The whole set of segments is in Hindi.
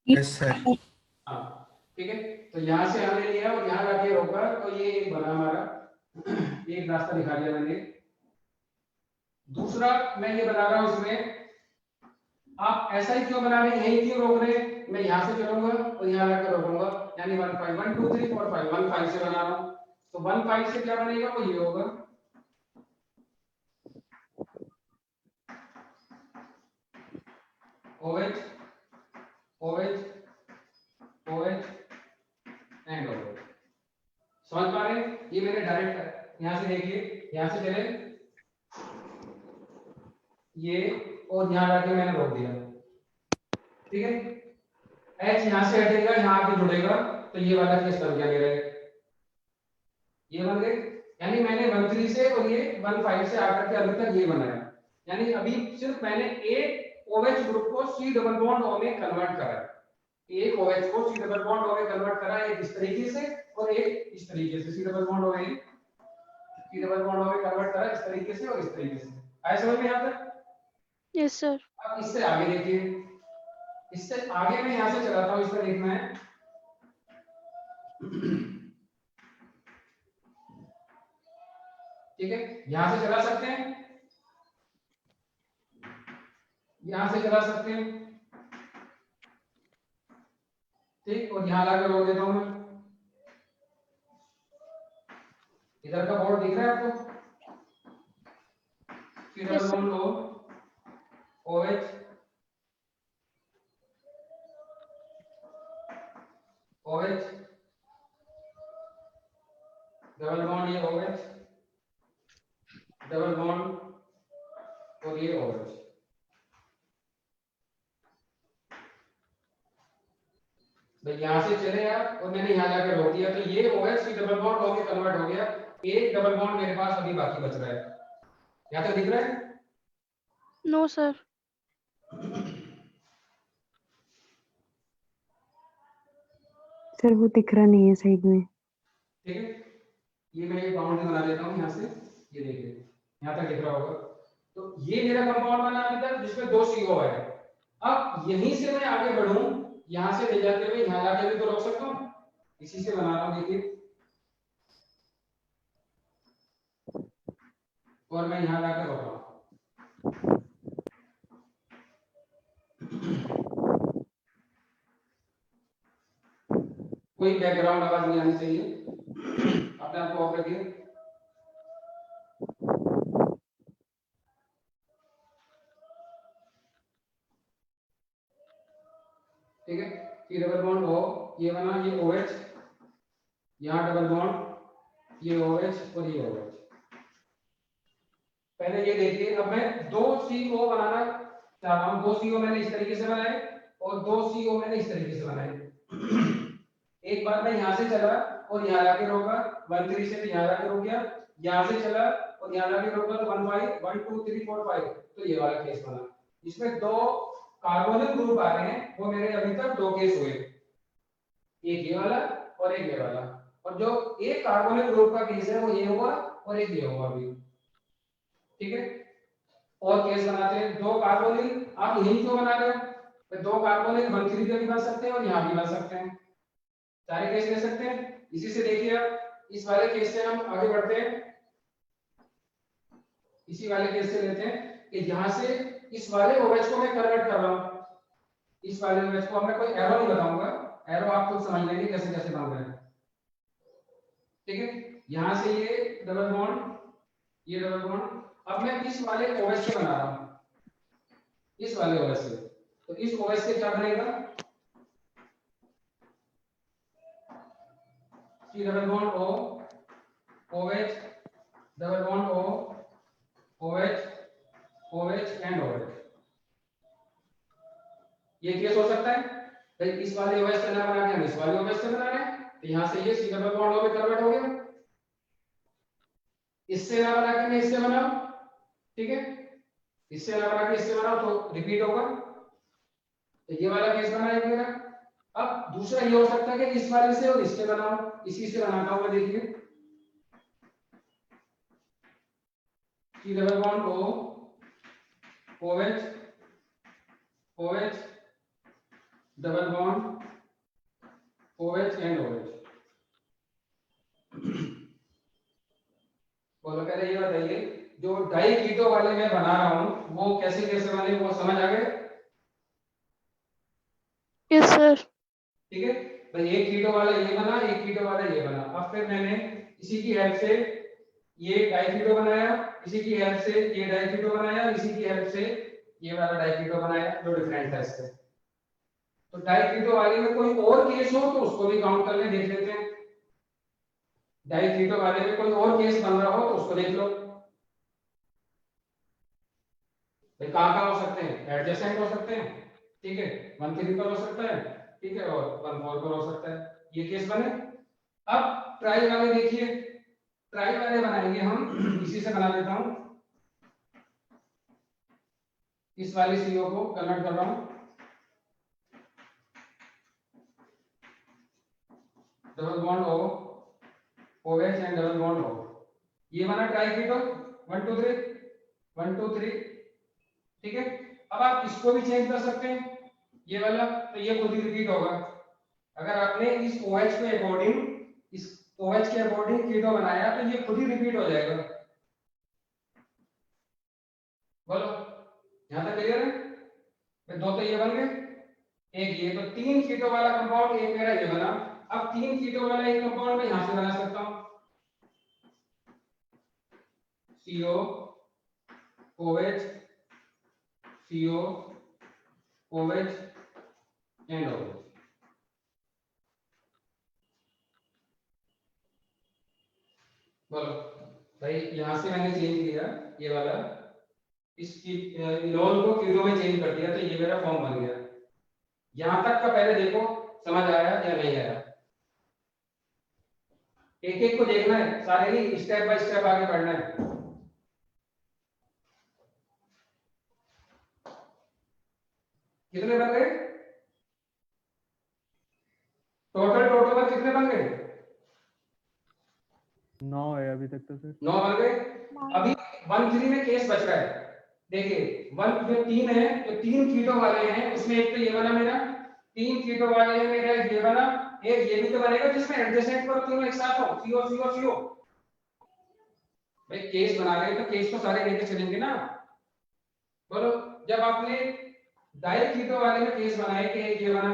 Yes sir. हाँ ठीक है, तो यहाँ से हमने लिया और यहाँ जाके रोका, तो ये एक बना हमारा, एक रास्ता दिखा दिया मैंने। दूसरा मैं ये बना रहा हूँ इसमें, आप ऐसा ही क्यों बना रहे हैं, यही क्यों रोक रहे हैं, मैं यहाँ से चलूंगा और यहाँ जाकर रोकूंगा, यानी 1 5 1 2 3 4 5 1 5 से बना रहा हूँ, तो 1 5 से क्या बनेगा, वो ये होगा, OH OH OH and OH। समझ पा रहे हैं, ये मैंने डायरेक्ट यहाँ से देखिए, यहाँ से चले ये, और यहाँ जाके मैंने रोक दिया, ठीक है। H यहाँ से हटेगा, यहाँ आके जुड़ेगा, तो ये वाला केस बन गया मेरा, ये बन गए, यानी मैंने 1 3 से और ये 1 5 से आकर के अभी तक ये बनाया, यानी अभी सिर्फ मैंने एक OH ग्रुप को C डबल बॉन्ड O में कन्वर्ट करा, एक OH को C डबल बॉन्ड O में कन्वर्ट करा, एक इस तरीके से और एक इस तरीके से, C डबल बॉन्ड O में कन्वर्ट करा इस तरीके से और इस तरीके से, आया समझ में यहाँ तक? Yes sir. अब इससे आगे देखिए, इससे आगे मैं यहाँ से चलाता हूँ, इसमें देखना है ठीक है, यहां से चला सकते हैं, यहां से चला सकते हैं, ठीक, और यहां लाकर रोक देता हूं मैं, इधर का बोर्ड दिख रहा है आपको, फिर Yes, sir. लो OH OH डबल बॉन्ड, ये OH डबल बॉन्ड और ये OH, तो यहां से चले आप और मैंने यहां जाकर रोक दिया, तो ये OH की डबल बॉन्ड हो के कन्वर्ट हो गया, एक डबल बॉन्ड मेरे पास अभी बाकी बच रहा है, यहां तक दिख रहा है? No, sir. सर वो दिख रहा नहीं है साइड में। ठीक है, ये मैं एक बाउंड्री बना देता हूँ यहाँ से, ये देखिए यहाँ तक दिख रहा होगा, तो ये मेरा कंपाउंड बना अभी तक जिसमें 2 CO है। अब यहीं से मैं आगे बढ़ूं, यहाँ से ले जाते हुए यहाँ जाके भी तो रोक सकता हूँ, इसी से बना रहा हूँ देखिए, और मैं यहाँ जाकर रोक रहा हूँ, कोई बैकग्राउंड आवाज नहीं आनी चाहिए, अपने आप को ऑफ रखिए। ठीक है, ये डबल बॉन्ड O, ये बना, ये OH, यहाँ डबल बॉन्ड, ये OH और ये OH। पहले ये देखिए, अब मैं 2 CO बनाना चाह रहा हूँ, 2 CO मैंने इस तरीके से बनाए और 2 CO मैंने इस तरीके से बनाए। एक बार मैं यहाँ से चला और यहाँ जाके रोका, 1 3 से यहाँ जाके रोक गया, यहाँ से चला और यहाँ जाके रोका, तो 1 5 1 2 3 4 5, तो ये वाला केस बना, इसमें 2 कार्बोनिल ग्रुप आ रहे हैं, वो मेरे अभी तक 2 केस हुए, एक ये वाला और एक ये वाला, और जो एक कार्बोनिल ग्रुप का केस है वो ये हुआ और एक ये हुआ अभी, ठीक है। और केस बनाते हैं, 2 कार्बोनिल, आप यही क्यों बना रहे हो, तो 2 कार्बोनिल 1 3 पे भी बन सकते हैं और यहाँ भी बन सकते हैं, सारे केस ले सकते हैं। इसी से देखिए आप, इस वाले केस से हम आगे बढ़ते हैं, इसी वाले केस से लेते हैं कि यहाँ से इस वाले OH को मैं कन्वर्ट कर रहा हूँ, इस वाले OH को, मैं कोई एरो नहीं बताऊंगा, एरो आप खुद समझ लेंगे कैसे कैसे बन रहा है, ठीक है। यहाँ से ये डबल बॉन्ड, ये डबल बॉन्ड, अब मैं इस वाले OH से बना रहा हूँ, इस वाले OH से, तो इस OH से क्या बनेगा, C double bond O, OH double bond O, OH OH and OH, ये केस हो सकता है भाई, इस वाले OH से ना बना के हम इस वाले OH से बना रहे हैं, तो यहाँ से ये C डबल बॉन्ड O में कन्वर्ट हो गया, इससे ना बना के मैं इससे बनाऊं, ठीक है, इससे ना बना के इससे बनाऊं तो रिपीट होगा, तो ये वाला केस बना है मेरा। अब दूसरा ये हो सकता है कि इस वाले से और इससे बनाऊं, इसी से बनाता हूं मैं, देखिए C double bond O, OH OH double bond OH and OH। बोलो पहले ये बताइए, जो डाई कीटो वाले मैं बना रहा हूं वो कैसे कैसे बने, वो समझ आ गए? Yes sir. ठीक है भाई, एक कीटो वाला ये बना, एक कीटो वाला ये बना। अब फिर मैंने इसी की हेल्प से ये डाई कीटो बनाया, इसी की हेल्प से ये डाई कीटो बनाया, इसी की हेल्प से ये वाला डाई कीटो बनाया, जो डिफरेंट है इससे। तो डाई कीटो वाले में कोई और केस हो तो उसको भी काउंट कर ले, देख लेते हैं। डाई कीटो वाले में कोई और केस बन रहा हो तो उसको देख लो भाई, कहाँ कहाँ हो सकते हैं? एडजेसेंट हो सकते हैं, ठीक है, 1 3 पर हो सकता है, ठीक है, और 1 4 पर हो सकता है, ये केस बने। अब ट्राई वाले देखिए, ट्राई वाले बनाएंगे हम इसी से बना लेता हूं, इस वाले सीओ को कन्वर्ट कर रहा हूं, double bond O OH and double bond O, ये बना ट्राई कीटो 1 2 3 1 2 3, ठीक है। अब आप इसको भी चेंज कर सकते हैं, ये वाला, तो ये खुद ही रिपीट होगा। अगर आपने इस OH के अकॉर्डिंग, इस OH के अकॉर्डिंग कीटो बनाया तो ये खुद ही रिपीट हो जाएगा। बोलो यहां तक क्लियर है? फिर दो तो ये बन गए, एक ये, तो 3 कीटो वाला कंपाउंड एक मेरा ये बना। अब 3 कीटो वाला एक कंपाउंड मैं यहां से बना सकता हूं, CO OH CO OH and OH। बोलो भाई, यहां से मैंने चेंज किया ये वाला, इस इनोल को कीटो में चेंज कर दिया, तो ये मेरा फॉर्म बन गया। यहां तक का पहले देखो समझ आया या नहीं आया, एक एक को देखना है, सारे नहीं, स्टेप बाय स्टेप आगे बढ़ना है। कितने बन गए टोटल? टोटल कितने बन गए? 9 है अभी तक तो सर। 9 बन गए। अभी 1 3 में केस बच रहा है, देखिए 1 जो 3 है, तो 3 कीटो वाले हैं, उसमें एक तो ये बना मेरा, 3 कीटो वाले हैं मेरा, ये बना, एक ये भी तो बनेगा जिसमें एडजेसेंट पर तीनों एक साथ हो, CO CO CO। भाई केस बना रहे हैं तो केस तो सारे लेके चलेंगे ना। बोलो, जब आपने डाई कीटो वाले में केस बनाए कि एक ये बना,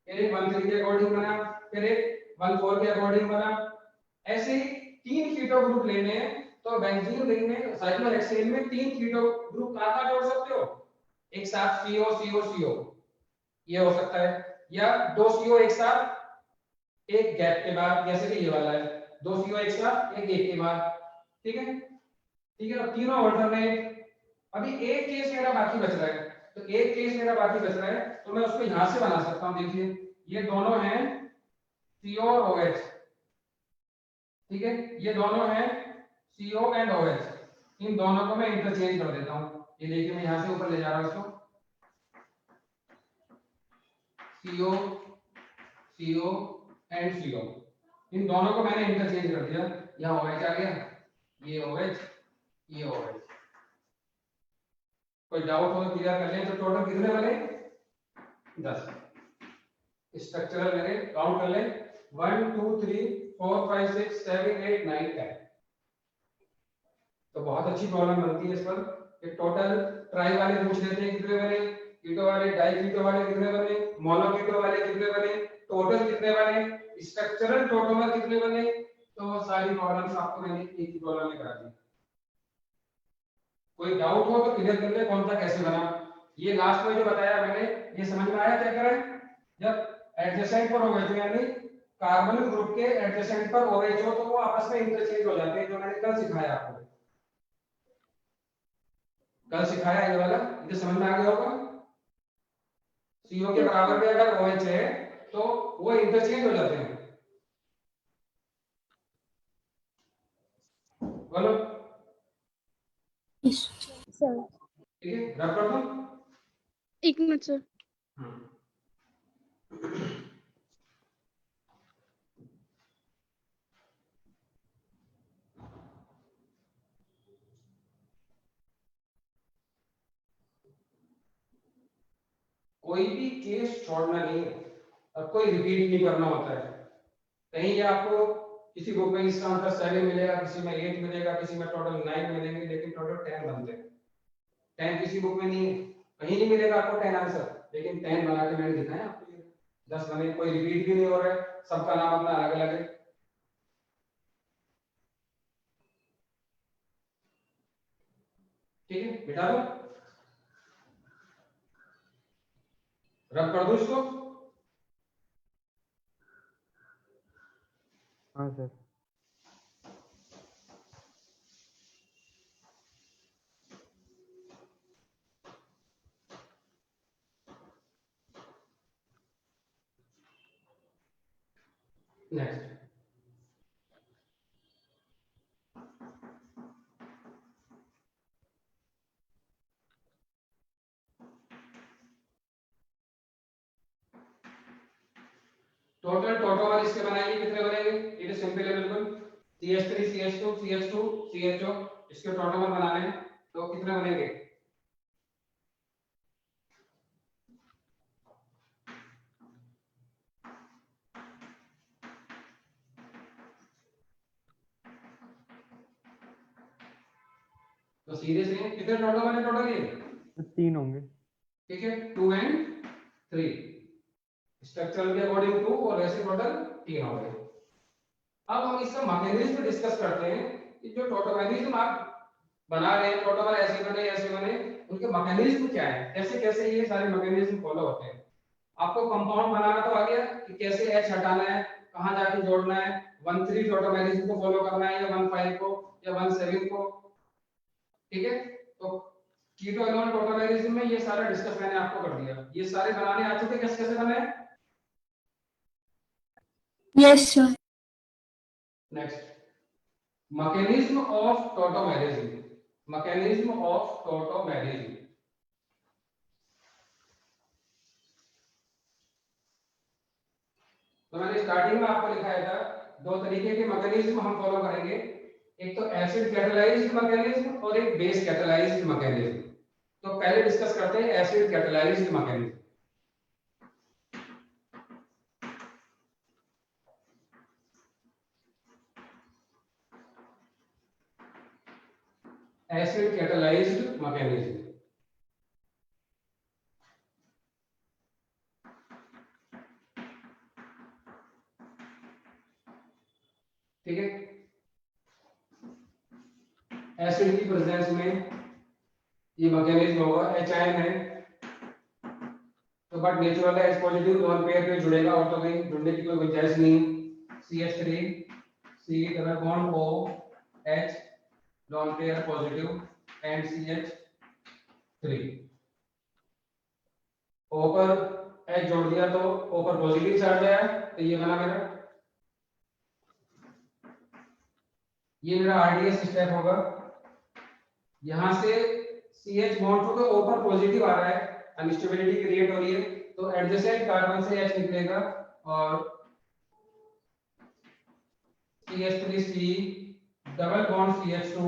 फिर एक 1 3 के अकॉर्डिंग बना, फिर एक 1 4 के अकॉर्डिंग बना, ऐसे ही 3 कीटो ग्रुप लेने हैं, तो बेंजीन रिंग में, साइक्लोहेक्सेन में 3 कीटो ग्रुप कहां जोड़ सकते हो? एक साथ CO CO CO, ये हो सकता है, या 2 CO एक साथ एक गैप के बाद, जैसे कि ये वाला है, 2 CO एक साथ एक गैप के बाद, ठीक है, ठीक है, और तीनों ऑल्टरनेट। अभी एक केस मेरा बाकी बच रहा है, तो एक केस मेरा बाकी बच रहा है, तो मैं उसको यहां से बना सकता हूं। देखिए ये दोनों हैं CO और OH, ठीक है, ये दोनों हैं CO एंड OH, इन दोनों को मैं इंटरचेंज कर देता हूं। ये देखिए मैं यहां से ऊपर ले जा रहा हूं इसको, CO CO एंड CO, इन दोनों को मैंने इंटरचेंज कर दिया, यहाँ OH आ गया, ये OH ये OH। कोई डाउट हो तो क्लियर कर लें। तो टोटल कितने बने? 10। स्ट्रक्चरल मेरे काउंट कर लें, 1 2 3 4 5 6 7 8 9 10। तो बहुत अच्छी प्रॉब्लम बनती है इस पर कि टोटल ट्राई वाले पूछ लेते हैं कितने बने, कीटो वाले, डाई कीटो वाले कितने बने, मोनो कीटो वाले कितने बने, टोटल कितने बने, स्ट्रक्चरल टोटोमर कितने बने। तो सारी प्रॉब्लम्स आपको मैंने एक ही प्रॉब्लम में करा दी। कोई डाउट हो तो क्लियर कर ले कौन सा कैसे बना। ये लास्ट में जो बताया मैंने, ये समझ में आया क्या करें? जब एडजेसेंट पर OH हो, यानी कार्बन ग्रुप के एडजेसेंट पर OH हो, तो वो आपस में इंटरचेंज हो जाते हैं, जो मैंने कल सिखाया आपको, कल सिखाया ये वाला, ये समझ में आ गया होगा। CO के बराबर में अगर OH है तो वो इंटरचेंज हो जाते हैं। बोलो सर ठीक है, रब कर दो। 1 मिनट सर। कोई भी केस छोड़ना नहीं है और कोई रिपीट नहीं करना होता है। कहीं ये आपको किसी बुक में इसका आंसर 7 मिलेगा, किसी में 8 मिलेगा, किसी में टोटल 9 मिलेंगे, लेकिन टोटल 10 बनते हैं। 10 किसी बुक में नहीं है, कहीं नहीं मिलेगा आपको 10 आंसर, लेकिन 10 बना के मैंने दिखाया आपको। 10 बने, कोई रिपीट भी नहीं हो रहा है, सबका नाम अपना अलग अलग है। ठीक है, बिठा दो, रब कर दो इसको। हाँ सर। नेक्स्ट, टोटल टोटोमर इसके बनाएंगे, कितने बनेंगे? इट इज सिंपल है बिल्कुल। CH3 CH2 CH2 CHO, इसके टोटोमर बनाने हैं तो कितने बनेंगे? तो सीधे से कितने टोटोमर है टोटल ये? 3 होंगे। ठीक है, 2 एंड 3, स्ट्रक्चरल के अकॉर्डिंग 2 और वैसे टोटल 3 हो गए। अब हम इसका मैकेनिज्म डिस्कस करते हैं कि जो टोटोमैरिज्म आप बना रहे हैं, टोटोमर ऐसे बने, उनके मैकेनिज्म क्या है, कैसे कैसे ये सारे मैकेनिज्म फॉलो होते हैं। आपको कंपाउंड बनाना तो आ गया कि कैसे H हटाना है, कहां जाके जोड़ना है, 1,3 टोटोमैरिज्म को फॉलो करना है या 1,5 को या 1,7 को। ठीक है, तो कीटो एनोल टोटोमैरिज्म में ये सारा डिस्कस मैंने आपको कर दिया। ये सारे बनाने आ चुके, कैसे कैसे बने? Yes, sir. Next, mechanism of tautomerism. Mechanism of tautomerism, तो मैंने स्टार्टिंग में आपको लिखाया था 2 तरीके के मैकेनिज्म हम फॉलो करेंगे, एक तो एसिड कैटालाइज्ड मैकेनिज्म और एक बेस कैटालाइज्ड मैकेनिज्म। तो पहले डिस्कस करते हैं acid catalysed mechanism. Acid catalysed mechanism, ठीक है। एसिड की प्रेजेंस में ये मैकेनिज्म होगा, HIN है तो बट नेचुरल है, H पॉजिटिव लोन पेयर पे जुड़ेगा और तो कहीं जुड़ने की कोई गुंजाइश नहीं। CH3 C double bond O H lone pair positive and CH3 O पर H जोड़ दिया तो O पर पॉजिटिव चार्ज आया, तो ये बना मेरा, ये मेरा RDS स्टेप होगा। यहां से CH बॉन्ड को O पर पॉजिटिव आ रहा है, अनस्टेबिलिटी क्रिएट हो रही है, तो एडजेसेंट कार्बन से H निकलेगा और CH3C double bond CH2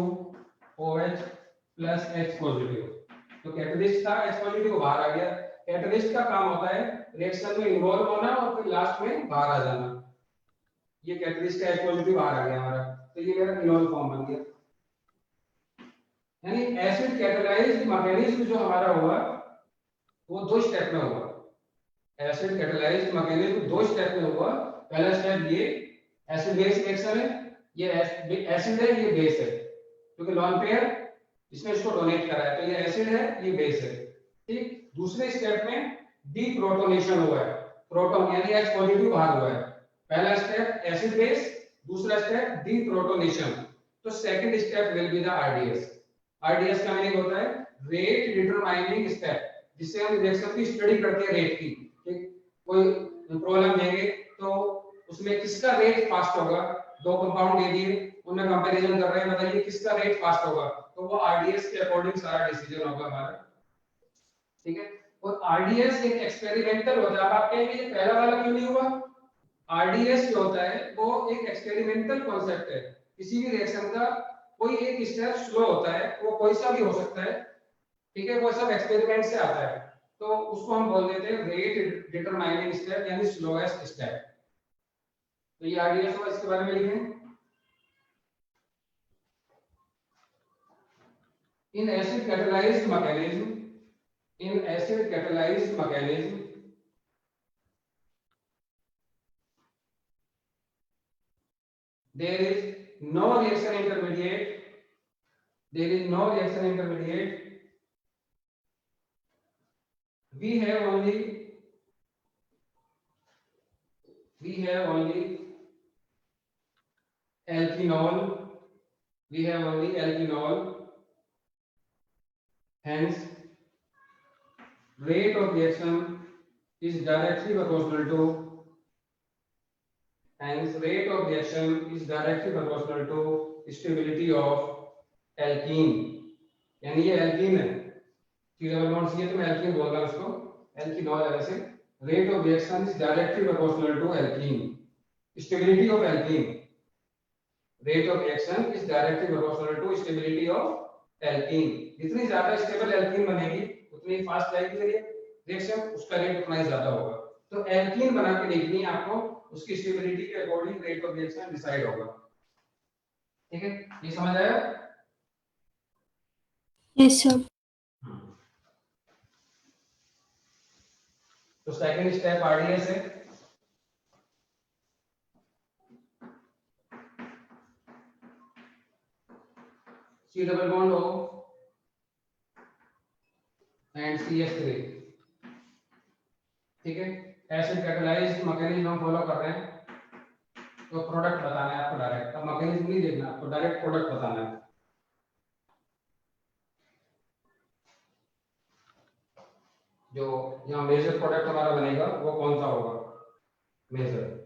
OH plus H positive. तो कैटलिस्ट था, H पॉजिटिव बाहर आ गया। कैटलिस्ट का काम होता है रिएक्शन में इन्वॉल्व होना और फिर लास्ट में बाहर आ जाना। ये कैटलिस्ट का H पॉजिटिव बाहर आ गया हमारा, तो ये मेरा इनॉल फॉर्म बन गया। यानी एसिड कैटालाइज्ड मैकेनिज्म जो हमारा हुआ वो 2 स्टेप में हुआ। एसिड कैटालाइज्ड मैकेनिज्म 2 स्टेप में हुआ। पहला स्टेप ये एसिड बेस रिएक्शन है, ये एसिड है, ये बेस है, क्योंकि लॉन पेयर इसने इसको डोनेट करा है, तो ये एसिड है, ये बेस है। ठीक, दूसरे स्टेप में डीप्रोटोनेशन हुआ है, प्रोटॉन यानी H पॉजिटिव बाहर हुआ है। पहला स्टेप एसिड बेस, दूसरा स्टेप डीप्रोटोनेशन। तो second step will be the RDS। RDS का मीनिंग होता है रेट डिटरमाइनिंग स्टेप, जिससे हम रिएक्शन की स्टडी करते हैं रेट की। ठीक, कोई प्रॉब्लम देंगे तो उसमें किसका रेट फास्ट होगा, 2 कंपाउंड दे दिए, उनमें कंपैरिजन कर रहे हैं, बताइए किसका रेट फास्ट होगा, तो वो RDS के अकॉर्डिंग सारा डिसीजन होगा हमारा। ठीक है, और RDS एक एक्सपेरिमेंटल होता है। अब आप कहेंगे ये पहला वाला क्यों नहीं हुआ? RDS जो होता है वो एक एक्सपेरिमेंटल कॉन्सेप्ट है। किसी भी रिएक्शन का कोई एक स्टेप स्लो होता है, वो कोई सा भी हो सकता है, ठीक है, वो सब एक्सपेरिमेंट से आता है। तो उसको हम बोल देते हैं रेट डिटरमाइनिंग स्टेप यानी स्लोएस्ट स्टेप। तो ये आइडिया तो इसके बारे में लिखें। In acid catalyzed mechanism, there is no reaction intermediate. We have only alcohol. Hence, rate of reaction is directly proportional to stability of alkene. यानी ये एल्कीन है, C डबल बॉन्ड C है तो मैं एल्कीन बोल रहा हूँ इसको, एल्कीनॉल है वैसे। Rate of reaction is directly proportional to alkene, stability of alkene. Rate of reaction is directly proportional to stability of alkene. जितनी ज्यादा स्टेबल एल्कीन बनेगी उतनी फास्ट जाएगी रिएक्शन, उसका रेट उतना ही ज्यादा होगा। तो एल्कीन बना के देखनी है आपको, उसकी स्टेबिलिटी के according rate of reaction decide होगा। ठीक है, ये समझ आया? Yes sir. तो सेकंड स्टेप आरडीएस है। C double bond O and CH3। ठीक है, एसिड कैटालाइज्ड मैकेनिज्म हम फॉलो कर रहे हैं। तो प्रोडक्ट बताना है आपको डायरेक्ट, अब मैकेनिज्म नहीं देखना, आपको डायरेक्ट प्रोडक्ट बताना है। जो यहाँ मेजर प्रोडक्ट हमारा बनेगा वो कौन सा होगा? मेजर।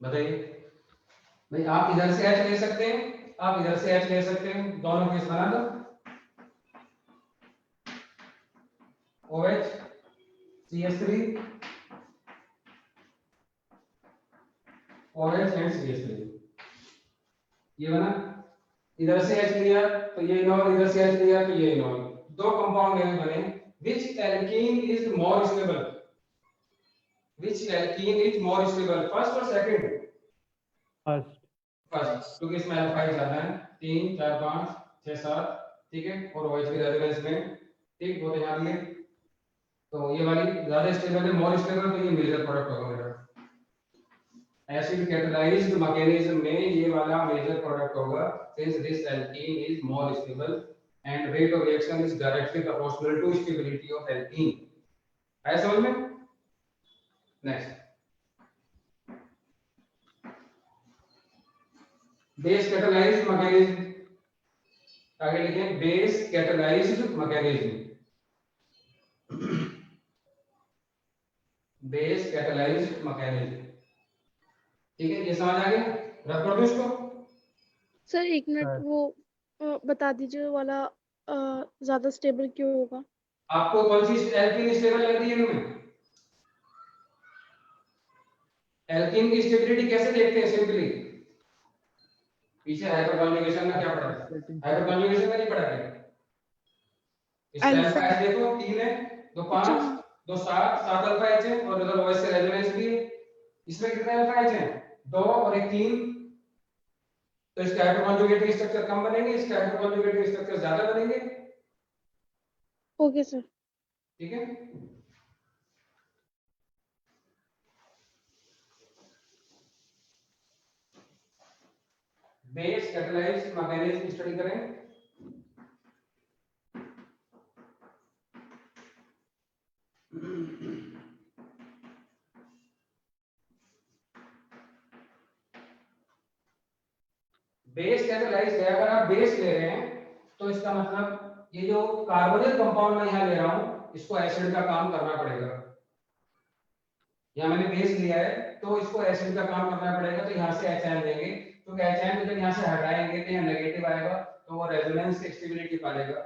बताइए भाई, आप इधर से H ले सकते हैं, आप इधर से H ले सकते हैं, दोनों केस बना दो। OH CH3 OH and CH3, ये बना। इधर से H लिया तो ये इनॉल, इधर से H लिया तो ये इनॉल, दो कंपाउंड में बने। which alkene is more stable, first or second? First, क्योंकि इसमें अल्फाइड ज्यादा है, 3 4 5 6 7। ठीक है, और OH की रेजोनेंस में, ठीक, वो तो यहाँ भी है। तो ये वाली ज्यादा स्टेबल है, मोर स्टेबल, तो ये मेजर प्रोडक्ट होगा मेरा। एसिड कैटालाइज्ड मैकेनिज्म में ये वाला मेजर प्रोडक्ट होगा, since this alkene is more stable and rate of reaction is directly proportional to stability of alkene. आया समझ में? Next, base catalysed mechanism. आगे लिखें base catalysed mechanism. Base catalysed mechanism. ठीक है, ये समझ आ गया? रख कर दो इसको। सर एक मिनट, वो बता दीजिए वाला ज्यादा स्टेबल क्यों होगा? आपको कौन सी एल्कीन स्टेबल लग रही है इनमें? एल्कीन की स्टेबिलिटी कैसे देखते हैं? सिंपली पीछे हाइपर कॉन्जुगेशन में क्या पढ़ा है? हाइपर कॉन्जुगेशन में नहीं पढ़ा है? इस अल्फा एच देखो, 3 है, 2 5 2 7 7 अल्फा एच है, और उधर OH से रेजोनेंस भी है। इसमें कितने अल्फा एच हैं? 2 और एक 3। तो इसके हाइपर कॉन्जुगेटिव स्ट्रक्चर कम बनेंगे, इसके हाइपर कॉन्जुगेटिव स्ट्रक्चर ज्यादा बनेंगे। Okay sir. ठीक है, बेस कैटालाइज्ड मैकेनिज्म स्टडी करें। बेस कैटालाइज्ड है, अगर आप बेस ले रहे हैं तो इसका मतलब ये जो कार्बोनिल कंपाउंड मैं यहाँ ले रहा हूँ, इसको एसिड का काम करना पड़ेगा। यहाँ मैंने बेस लिया है तो इसको एसिड का काम करना पड़ेगा, तो यहाँ से H लेंगे, तो H को जब यहाँ से हटाएंगे तो यहाँ नेगेटिव आएगा, तो वो रेजोनेंस स्टेबिलिटी पालेगा।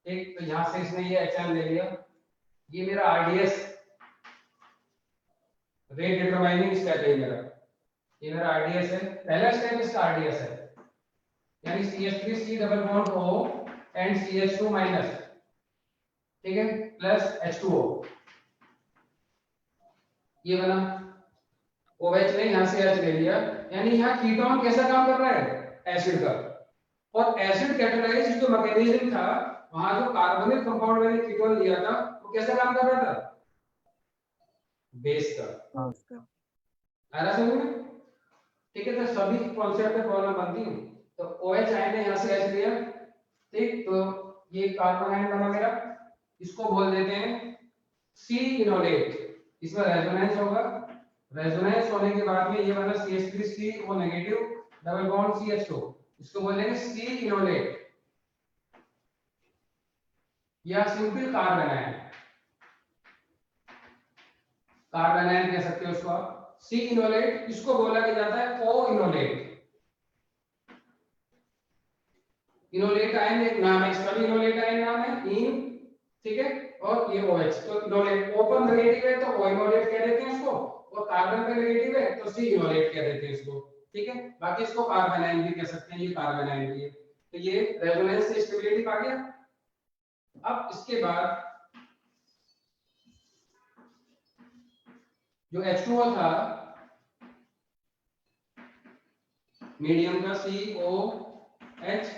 ठीक, तो यहाँ से इसने ये HN ले लिया, ये मेरा RDS रेट डिटरमाइनिंग स्टेप है मेरा, ये मेरा RDS है, पहला स्टेप इसका RDS है, यानी CH3 C double bond O and CH2 minus, ठीक है, प्लस H2O, ये बना OH ने यहाँ से H ले लिया, यानी यहाँ कीटोन कैसा काम कर रहा है, एसिड का, और एसिड कैटालाइज जो मैकेनिज्म था, वहां जो कार्बोनिल कंपाउंड मैंने कीटोन लिया था वो कैसा काम कर रहा था, बेस का। आ रहा समझ में? ठीक है, तो सभी कॉन्सेप्ट पे प्रॉब्लम बनती है। तो OH आयन ने यहाँ से H लिया, ठीक, तो ये कार्बन आयन बना मेरा, इसको बोल देते हैं C इनोलेट, इसमें रेजोनेंस होगा, रेजोनेंस होने के बाद में ये बना CH3C वो नेगेटिव डबल बॉन्ड CH2, इसको बोलेंगे C इनोलेट या simple carbon ion, carbon ion कह सकते हो उसको आप। C इनोलेट इसको बोला के जाता है O इनोलेट, इनोलेट आयन एक नाम है, इसका भी इनोलेट आयन नाम है इन, ठीक है, और ये OH, तो इनोलेट ओपन नेगेटिव है तो O इनोलेट कह देते हैं इसको, और कार्बन पे नेगेटिव है तो C इनोलेट कह देते हैं इसको, ठीक है, बाकी इसको कार्बन आयन भी कह सकते हैं, ये कार्बन आयन भी है। तो ये रेजोनेंस से स्टेबिलिटी पा गया। अब इसके बाद जो H2O था मीडियम का COH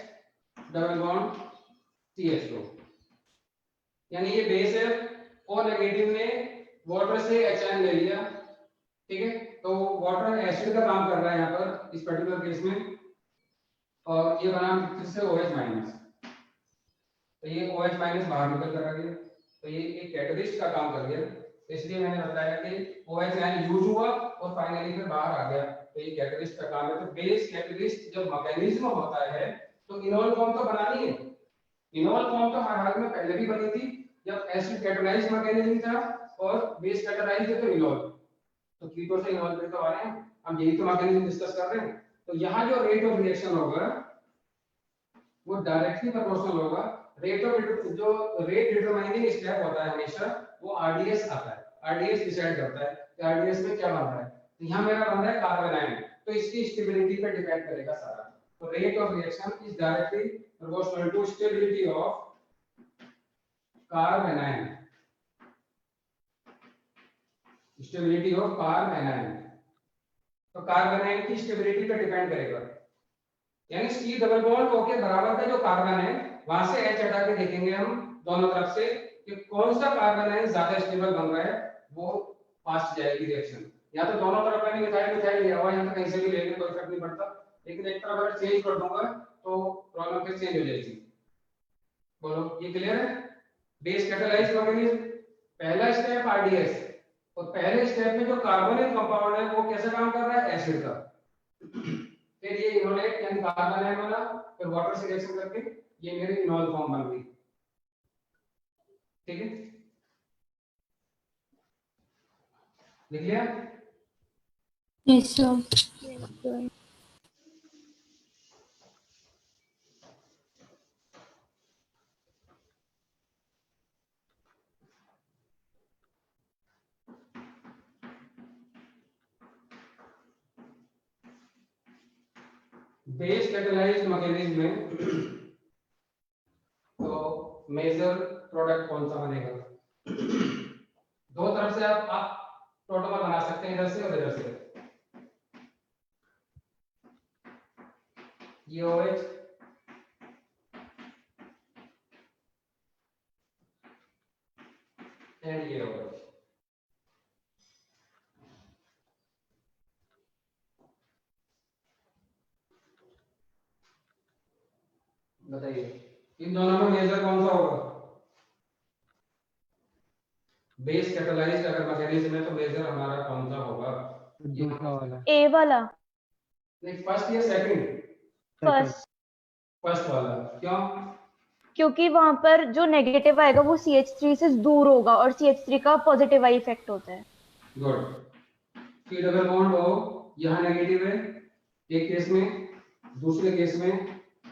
डबल बॉन्ड CH2, यानी ये बेस है, O नेगेटिव ने वाटर से HN ले लिया, ठीक है, तो वाटर एसिड का काम कर रहा है यहाँ पर इस पर्टिकुलर केस में, और ये बना फिर से OH माइनस, तो ये OH माइनस बाहर निकल कर आ गया, तो ये एक कैटलिस्ट का काम कर गया, इसलिए मैंने बताया कि OH आयन यूज हुआ और फाइनली फिर बाहर आ गया, तो ये कैटलिस्ट का काम है। तो बेस कैटलिस्ट जब मैकेनिज्म होता है तो इनोल फॉर्म तो बनानी है, इनोल फॉर्म तो हर हाल में पहले भी बनी थी जब एसिड कैटलाइज मैकेनिज्म था, और बेस कैटलाइज है तो इनोल, तो कीटो से इनोल पे तो आ रहे हैं, हम यही तो मैकेनिज्म डिस्कस कर रहे हैं। तो यहाँ जो रेट ऑफ रिएक्शन होगा वो डायरेक्टली प्रोपोर्शनल होगा, रेट ऑफ जो रेट डिटरमाइनिंग स्टेप होता है हमेशा वो RDS आता है, RDS डिसाइड करता है कि RDS में क्या बन रहा है। तो यहाँ मेरा बन रहा है कार्बन आयन, तो इसकी स्टेबिलिटी पे डिपेंड करेगा सारा, तो rate of reaction is directly proportional to stability of carbanion, stability of carbanion, तो कार्बन आयन की स्टेबिलिटी पे डिपेंड करेगा, यानी C डबल बॉन्ड O के बराबर का जो कार्बन है वहां से H हटा के देखेंगे हम दोनों तरफ से कि कौन सा कार्बन आयन ज्यादा स्टेबल बन रहा है, वो फास्ट जाएगी रिएक्शन। या तो दोनों तरफ मैंने मिथाइल मिथाइल लिया हुआ, यहाँ तो कहीं से भी लेने कोई फर्क नहीं पड़ता, लेकिन एक तरफ अगर चेंज कर दूंगा तो प्रॉब्लम फिर चेंज हो जाएगी। बोलो ये क्लियर है? बेस कैटालाइज मैकेनिज्म, पहला स्टेप RDS, और पहले स्टेप में जो कार्बोनिल कंपाउंड है वो कैसा काम कर रहा है, एसिड का, फिर ये इनोलेट यानी कार्बन आयन बना, फिर वाटर से रिएक्शन करके ये मेरी इनोल फॉर्म बन गई, ठीक है, लिख लिया? Yes sir. Base catalysed mechanism में तो मेजर प्रोडक्ट कौन सा बनेगा, दो तरफ से आप प्रोटोकॉल बना सकते हैं, इधर से और इधर से, ये OH एंड ये OH, बताइए इन दोनों में मेजर कौन सा होगा? बेस कैटालाइज्ड अगर मैकेनिज्म है तो मेजर हमारा कौन सा होगा? दूसरा वाला, ए वाला, नहीं फर्स्ट या सेकंड? फर्स्ट, फर्स्ट वाला, क्यों? क्योंकि वहां पर जो नेगेटिव आएगा वो CH3 से दूर होगा और CH3 का पॉजिटिव आई इफेक्ट होता है। Good, C double bond O यहाँ नेगेटिव है एक केस में, दूसरे केस में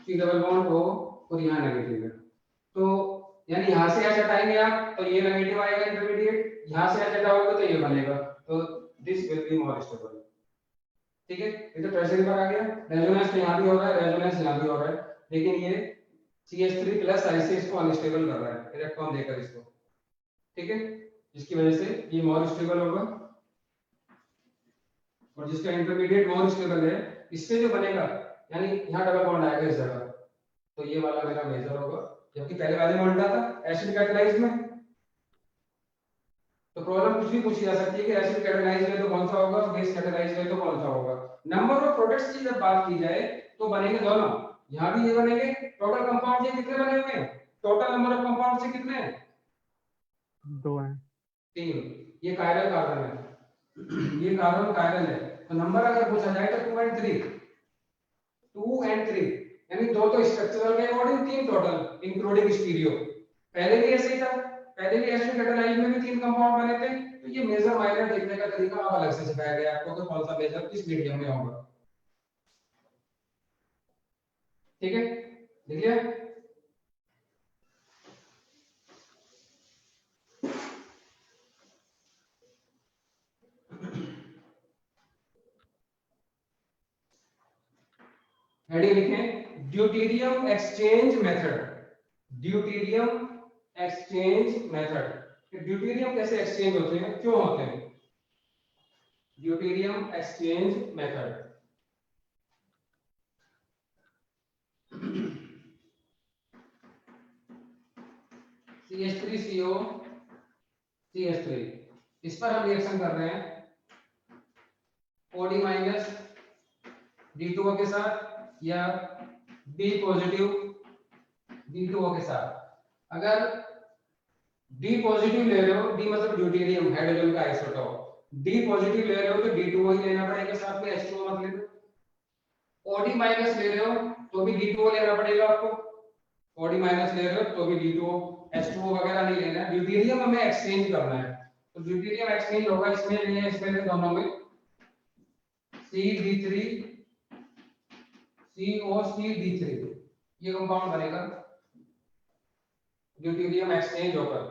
C डबल बॉन्ड O और यहाँ नेगेटिव है, तो यानी यहाँ से H हटाएंगे आप तो ये नेगेटिव आएगा इंटरमीडिएट, यहाँ से H हटाओगे तो ये बनेगा, तो this will be more stable. ठीक है, ये तो टर्शियरी पर आ गया। रेजोनेंस यहाँ भी हो रहा है, रेजोनेंस यहाँ भी हो रहा है, लेकिन ये CH3 प्लस ऐसे इसको अनस्टेबल कर रहा है इलेक्ट्रॉन देकर इसको। ठीक है, जिसकी वजह से ये मोर स्टेबल होगा, और जिसका इंटरमीडिएट मोर स्टेबल है इससे जो बनेगा, यानी यहाँ डबल बॉन्ड आएगा इस जगह, तो ये वाला मेरा मेजर होगा, जबकि पहले वाले में उल्टा था एसिड कैटालाइज में। तो प्रॉब्लम कुछ भी पूछी जा सकती है कि एसिड कैटालाइज में तो कौन सा होगा, बेस कैटालाइज में तो कौन सा होगा। नंबर ऑफ प्रोडक्ट्स की जब बात की जाए तो बनेंगे दोनों, यहाँ भी ये बनेंगे। टोटल कंपाउंड ये कितने बने हुए हैं, टोटल नंबर ऑफ कंपाउंड से कितने हैं, 2 हैं। 3। ये कायरल कार्बन है, ये कार्बन कायरल है, तो नंबर अगर पूछा जाए तो 2 and 3, 2 and 3, यानी दो तो स्ट्रक्चरल के अकॉर्डिंग, 3 टोटल इंक्लूडिंग स्टीरियो। पहले भी ऐसे ही था, पहले भी एसिड कैटालाइज में भी 3 कंपाउंड बने थे। तो ये मेजर माइनर देखने का तरीका अब अलग से सिखाया गया आपको कि कौन सा मेजर किस मीडियम में होगा। ठीक है, देखिए हेडिंग लिखें deuterium exchange method. Deuterium exchange method, deuterium कैसे एक्सचेंज होते हैं, क्यों होते हैं, deuterium exchange method. CH3CO CH3, इस पर हम रिएक्शन कर रहे हैं OD माइनस D2O के साथ या B पॉजिटिव D2O के साथ। अगर D पॉजिटिव ले रहे हो, D मतलब ड्यूटेरियम हाइड्रोजन का आइसोटोप, D पॉजिटिव ले रहे हो तो D2O ही लेना पड़ेगा, साथ में H2O मत लेना। OD माइनस ले रहे हो तो भी D2O लेना पड़ेगा आपको, OD माइनस ले रहे हो तो भी D2O, H2O वगैरह नहीं लेना है। ड्यूटेरियम हमें एक्सचेंज करना है, तो ड्यूटेरियम एक्सचेंज होगा इसमें नहीं है, इसमें दोनों में CD3 COCD3 ये कंपाउंड बनेगा ड्यूटेरियम एक्सचेंज होकर।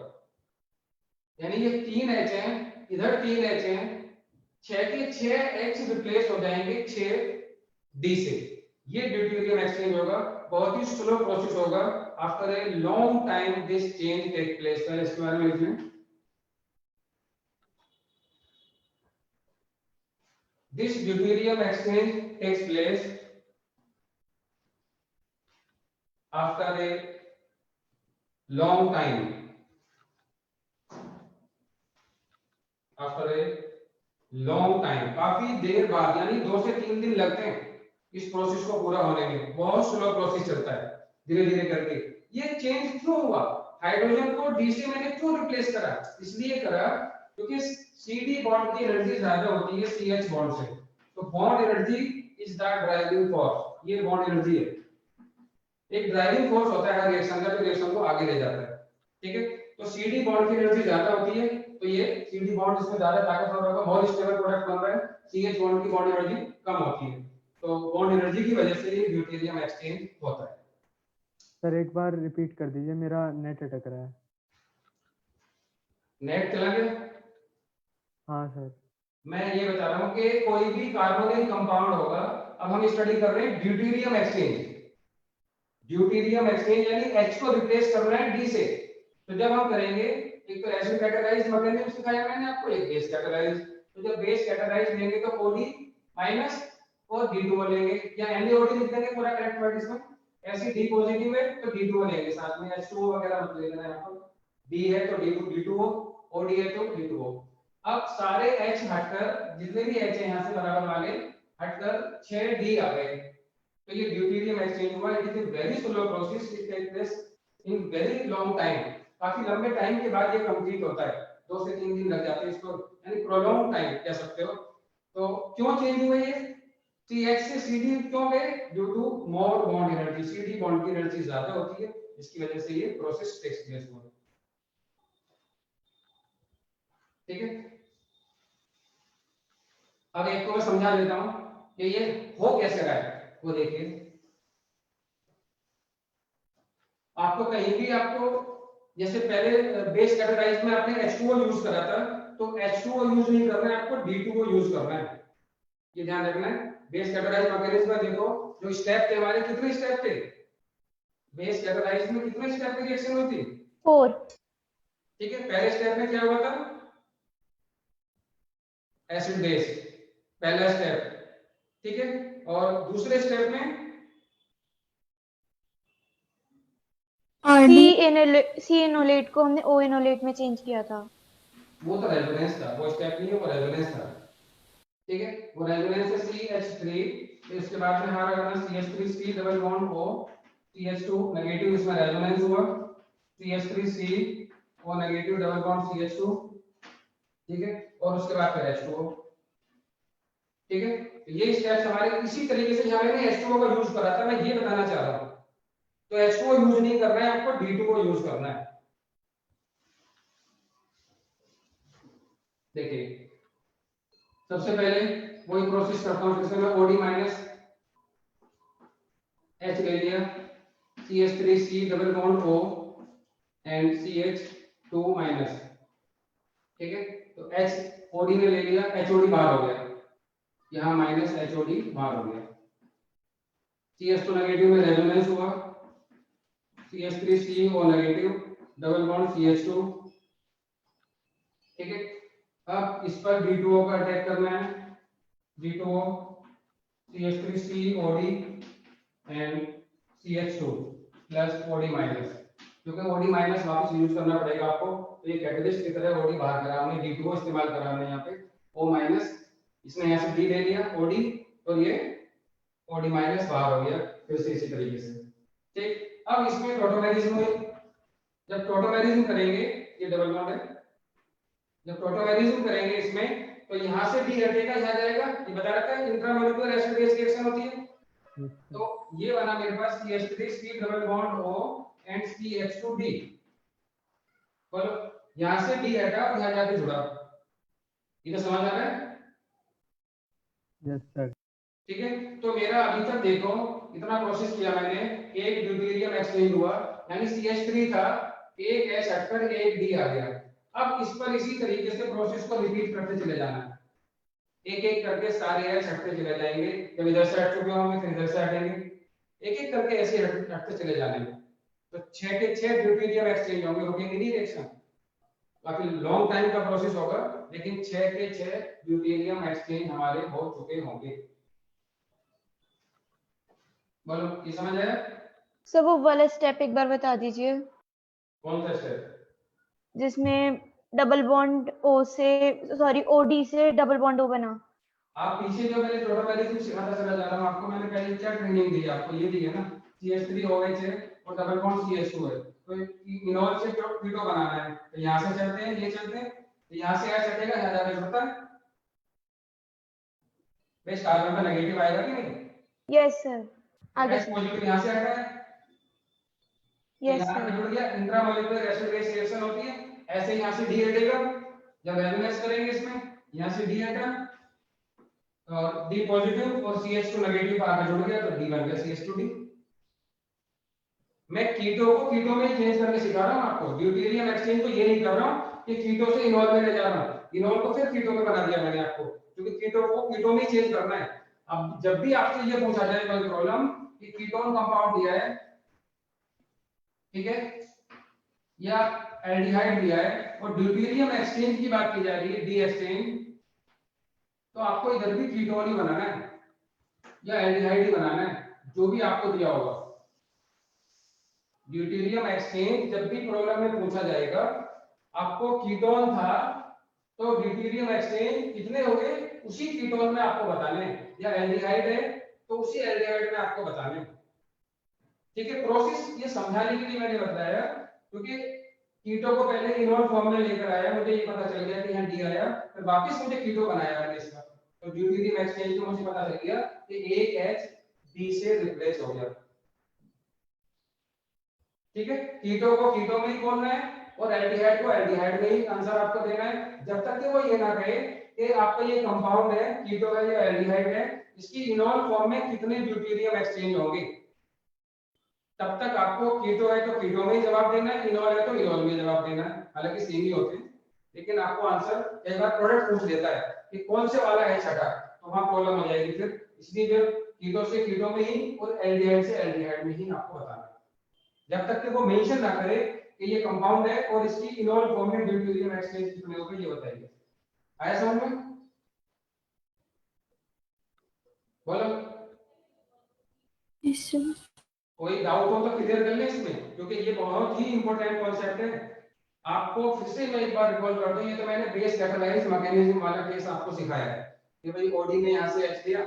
यानी ये 3 H हैं, इधर 3 H हैं, 6 के 6 H रिप्लेस हो जाएंगे 6 D से। ये ड्यूटेरियम एक्सचेंज होगा, बहुत ही स्लो प्रोसेस होगा। After a long time this change take place. पहले इसके बारे में लिख लें, this deuterium exchange takes place after a long time, after a long time, काफी देर बाद, यानी 2 से 3 दिन लगते हैं इस प्रोसेस को पूरा होने में। बहुत स्लो प्रोसेस चलता है, धीरे धीरे करके। ये चेंज क्यों हुआ, हाइड्रोजन को डी से मैंने क्यों रिप्लेस करा, इसलिए करा क्योंकि CD बॉन्ड की एनर्जी ज्यादा होती है CH बॉन्ड से, तो bond energy is the driving force. ये बॉन्ड एनर्जी है, एक ड्राइविंग फोर्स होता है हर रिएक्शन का, जो रिएक्शन को आगे ले जाता है। ठीक है, तो CD बॉन्ड की एनर्जी ज्यादा होती है, तो ये CD बॉन्ड इसमें ज्यादा ताकतवर होगा, मोर स्टेबल प्रोडक्ट बन रहा है। CH बॉन्ड की बॉन्ड एनर्जी कम होती है, तो बॉन्ड एनर्जी की वजह से ये ड्यूटेरियम एक्सचेंज होता है। सर एक बार रिपीट कर दीजिए, मेरा नेट अटक रहा है। नेट चला गया? हाँ सर। मैं ये बता रहा हूँ कि कोई भी कार्बोनिल कंपाउंड होगा, अब हम स्टडी कर रहे हैं ड्यूटेरियम एक्सचेंज। ड्यूटेरियम एक्सचेंज यानी H को रिप्लेस करना है D से। तो जब हम करेंगे, एक तो एसिड कैटालाइज मैकेनिज्म सिखाया मैंने आपको, एक बेस कैटालाइज। तो जब बेस कैटालाइज लेंगे तो OD माइनस और D2O लेंगे, या NaOD लिख देंगे पूरा करेक्ट वर्ड इसमें। ऐसे D पॉजिटिव है तो D2O लेंगे, साथ में H2O वगैरह मत लेना है आपको। D है तो D2O, OD है तो D2O। अब सारे H हटकर, जितने भी H है यहाँ से बराबर वाले हटकर 6 D आ गए, तो ये ड्यूटेरियम एक्सचेंज हुआ। It is a very slow process, it take place in very long time. काफी लंबे टाइम के बाद ये कंप्लीट होता है, 2 से 3 दिन लग जाते हैं इसको, यानी प्रोलॉन्ग टाइम कह सकते हो। तो क्यों चेंज हुआ ये, CH से CD क्यों गए, due to more bond energy. CD bond की एनर्जी ज्यादा होती है, इसकी वजह से ये प्रोसेस टेक्स प्लेस हुआ। ठीक है, अब एक को मैं समझा देता हूं कि ये हो कैसे रहा है, वो देखिए। आपको कहीं भी आपको जैसे पहले बेस कैटेगराइज में आपने H2O यूज करा था, तो H2O यूज नहीं करना है आपको, D2O यूज करना है, ये ध्यान रखना है। बेस कैटेगराइज मैकेनिज्म में देखो जो स्टेप थे हमारे, कितने स्टेप थे बेस कैटेगराइज में, कितने स्टेप की रिएक्शन हुई थी? 4। ठीक है, पहले स्टेप में क्या हुआ था? एसिड बेस, पहला स्टेप, ठीक है। और दूसरे स्टेप में सी एनोलेट को हमने ओ एनोलेट में चेंज किया था। वो तो रेजोनेंस था, वो स्टेप नहीं है, वो रेजोनेंस था, ठीक है। वो रेजोनेंस है CH3, फिर उसके बाद में हमारा करना CH3C double bond O, CH2 negative, इसमें रेजोनेंस हुआ, CH3C O negative double bond CH2, ठीक है। और उसके बाद फिर H2O, ठीक है। तो ये स्टेप्स हमारे इसी तरीके से यहाँ मैंने H2O का यूज करा था, मैं ये बताना चाह रहा हूँ। तो H2O यूज नहीं करना है आपको, D2O यूज करना है। देखिए सबसे पहले वही प्रोसेस करता हूँ, फिर से मैं OD माइनस H ले लिया, CH3C double bond O and CH2 minus, ठीक है। तो H OD ने ले लिया, HOD बाहर हो गया, यहाँ माइनस HOD बाहर हो गया, CH2 नेगेटिव में रेजोनेंस हुआ, CH3CO negative double bond CH2, ठीक है। अब इस पर D2O का अटैक करना है, D2O CH3COD and CH2 plus OD minus, क्योंकि OD माइनस वापस यूज करना पड़ेगा आपको, तो ये कैटलिस्ट की तरह OD बाहर करा हमने, D2O इस्तेमाल करा हमने यहाँ पे, O माइनस, इसने यहाँ से D ले लिया OD, और ये OD माइनस बाहर हो गया, फिर से इसी तरीके से, ठीक। अब इसमें टोटोमेरिज्म हुई, जब टोटोमेरिज्म करेंगे, ये डबल बॉन्ड है, जब टोटोमेरिज्म करेंगे इसमें, तो यहाँ से D हटेगा, यहाँ जाएगा, ये बता रखा है इंट्रामोलिकुलर एसिड बेस रिएक्शन होती है। तो ये बना मेरे पास CH3C double bond O and CH2D, बोलो यहाँ से D हटा और यहाँ जाके जुड़ा, ये तो समझ आ रहा है? Yes sir. ठीक है। तो मेरा अभी तक देखो इतना प्रोसेस किया मैंने, एक ड्यूटेरियम एक्सचेंज हुआ, यानी CH3 था, एक H हटकर एक D आ गया। अब इस पर इसी तरीके से प्रोसेस को रिपीट करते चले जाना है, एक एक करके सारे H हटते चले जाएंगे, जब इधर से हट चुके होंगे फिर इधर से हटेंगे, एक एक करके ऐसे हटते चले जाने। तो 6 के 6 ड्यूटेरियम एक्सचेंज होंगे, रुकेंगे नहीं रिएक्शन, काफी लॉन्ग टाइम का प्रोसेस होगा, लेकिन 6 के 6 ड्यूटेरियम एक्सचेंज हमारे हो चुके होंगे। बोलो ये समझ आया? सर वो वाला स्टेप एक बार बता दीजिए, कौन सा स्टेप? जिसमें डबल बॉन्ड O से, सॉरी OD से डबल बॉन्ड O बना। आप पीछे जो मैंने टोटोमेरिज्म सिखाता चला जा रहा हूं आपको, मैंने पहले क्या ट्रेनिंग दी आपको, ये दी है ना, CH3OH है और डबल बॉन्ड CH2 है, तो इनॉल से कीटो बनाना है, तो यहां से चलते हैं, ये चलते हैं, तो यहां से H हटेगा, यहां जाके जुड़ता है, बेस कार्बन का नेगेटिव आएगा कि नहीं? यस सर, आगे H पॉजिटिव यहां से हटा है, यस यहाँ पे सर। जुड़ गया, इंट्रामोलिकुलर एसिड बेस रिएक्शन होती है, ऐसे यहाँ से D हटेगा, जब रेजोनेंस करेंगे इसमें, यहाँ से D हटा और D पॉजिटिव और CH2 नेगेटिव का आगे जुड़ गया, तो D बन गया CH2D। मैं कीटो को कीटो में चेंज करके सिखा रहा हूँ आपको, ड्यूटेरियम एक्सचेंज को ये नहीं कर रहा हूँ कि कीटो से इनॉल में ले जा रहा हूँ, इनॉल को फिर कीटो में बना दिया मैंने आपको, क्योंकि कीटो को कीटो में चेंज करना है। अब जब भी आपसे ये पूछा जाए कोई प्रॉब्लम कि कीटोन कंपाउंड दिया है, ठीक है, या एल्डिहाइड दिया है और ड्यूटेरियम एक्सचेंज की बात की जा रही है, डी एक्सचेंज, तो आपको इधर भी कीटोन ही बनाना है या एल्डिहाइड ही बनाना है, जो भी आपको दिया होगा। ड्यूटेरियम एक्सचेंज जब भी प्रॉब्लम में पूछा जाएगा, आपको कीटोन था तो ड्यूटेरियम एक्सचेंज कितने हो गए उसी कीटोन में आपको बताने, या एल्डिहाइड है तो उसी एल्डिहाइड में आपको बताने, ठीक है। प्रोसेस ये समझाने के लिए मैंने बताया, क्योंकि कीटो को पहले इनॉल फॉर्म में लेकर आया, मुझे ये पता चल गया कि यहाँ डी आया, फिर वापस मुझे कीटो बनाया मैंने इसका, तो ड्यूटेरियम एक्सचेंज को मुझे पता चल गया कि एक H D से रिप्लेस हो गया, ठीक है। कीटो को कीटो में ही बोलना है और एल्डिहाइड को एल्डिहाइड में ही आंसर आपको देना है, जब तक कि वो ये ना कहे कि आपका ये कंपाउंड है कीटो है या एल्डिहाइड है, इसकी इनॉल फॉर्म में कितने ड्यूटेरियम एक्सचेंज होंगे, तब तक आपको कीटो है तो कीटो में ही जवाब देना है, इनॉल है तो इनॉल में जवाब देना है, हालांकि सेम ही होते हैं, लेकिन आपको आंसर एक बार प्रोडक्ट पूछ लेता है कि कौन से वाला है छठा, तो वहां प्रॉब्लम हो जाएगी फिर। इसलिए जो कीटो से कीटो में ही और एल्डिहाइड से एल्डिहाइड में ही आपको बताना है, जब तक कि वो मेंशन ना करे कि ये कंपाउंड है और इसकी इनॉल फॉर्म में ड्यूटेरियम एक्सचेंज कितने होगा ये बताइए। आया समझ में? बोलो कोई डाउट हो तो क्लियर कर ले इसमें, क्योंकि ये बहुत ही इंपॉर्टेंट कॉन्सेप्ट है। आपको फिर से मैं एक बार रिकॉल कर दूं, ये तो मैंने बेस कैटालाइज मैकेनिज्म वाला केस आपको सिखाया है कि भाई ओडी ने यहां से एच लिया,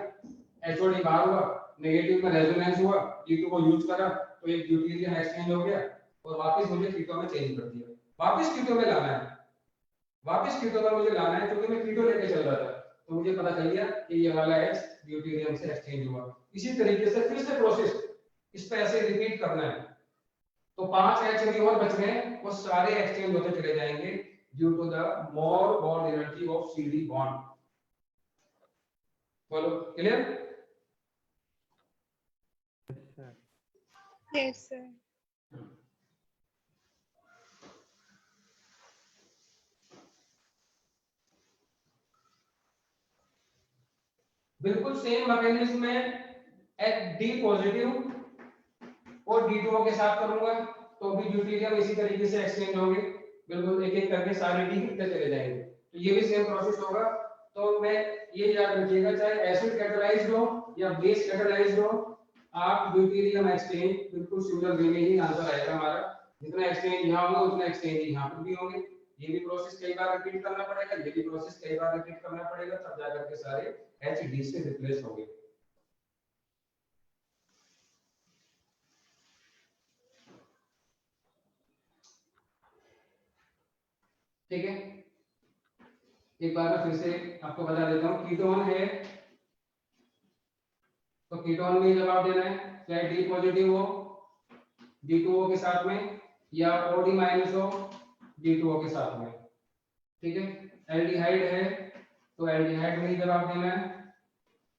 एचओडी बाहर हुआ, नेगेटिव में रेजोनेंस हुआ, T2 को यूज करा तो एक ड्यूटेरियम एक्सचेंज हो गया और वापस मुझे कीटो में चेंज कर दिया, वापस कीटो में लाना है, वापस कीटो में मुझे लाना है, क्योंकि मैं कीटो लेके चल रहा था तो मुझे पता चल गया कि ये वाला H ड्यूटेरियम से एक्सचेंज हुआ। इसी तरीके से फिर से प्रोसेस इस पे ऐसे रिपीट करना है, तो 5 H और बच गए, वो सारे एक्सचेंज होते चले जाएंगे due to the more bond energy of CD bond. बोलो क्लियर? Yes sir. बिल्कुल सेम मैकेनिज्म में D पॉजिटिव और D2O के साथ करूंगा तो भी ड्यूटेरियम इसी तरीके से एक्सचेंज होंगे, बिल्कुल एक एक करके सारे D कितने चले जाएंगे, तो ये भी सेम प्रोसेस होगा। तो मैं ये याद रखिएगा, चाहे एसिड कैटालाइज्ड हो या बेस कैटालाइज्ड हो, आप ड्यूटेरियम एक्सचेंज बिल्कुल सिमिलर वे में ही आंसर आएगा हमारा, जितना एक्सचेंज यहाँ होगा उतना एक्सचेंज यहाँ पर भी होंगे। ये भी प्रोसेस कई बार रिपीट करना पड़ेगा, ये भी प्रोसेस कई बार रिपीट करना पड़ेगा, तब जाकर के सारे HD से रिप्लेस होंगे। ठीक है, एक बार मैं फिर से आपको बता देता हूँ, कीटोन है तो कीटोन में जवाब देना है, चाहे D पॉजिटिव हो D2O के साथ में या OD माइनस हो D2O के साथ में। ठीक है, एल्डिहाइड है तो एल्डिहाइड में ही जवाब देना है।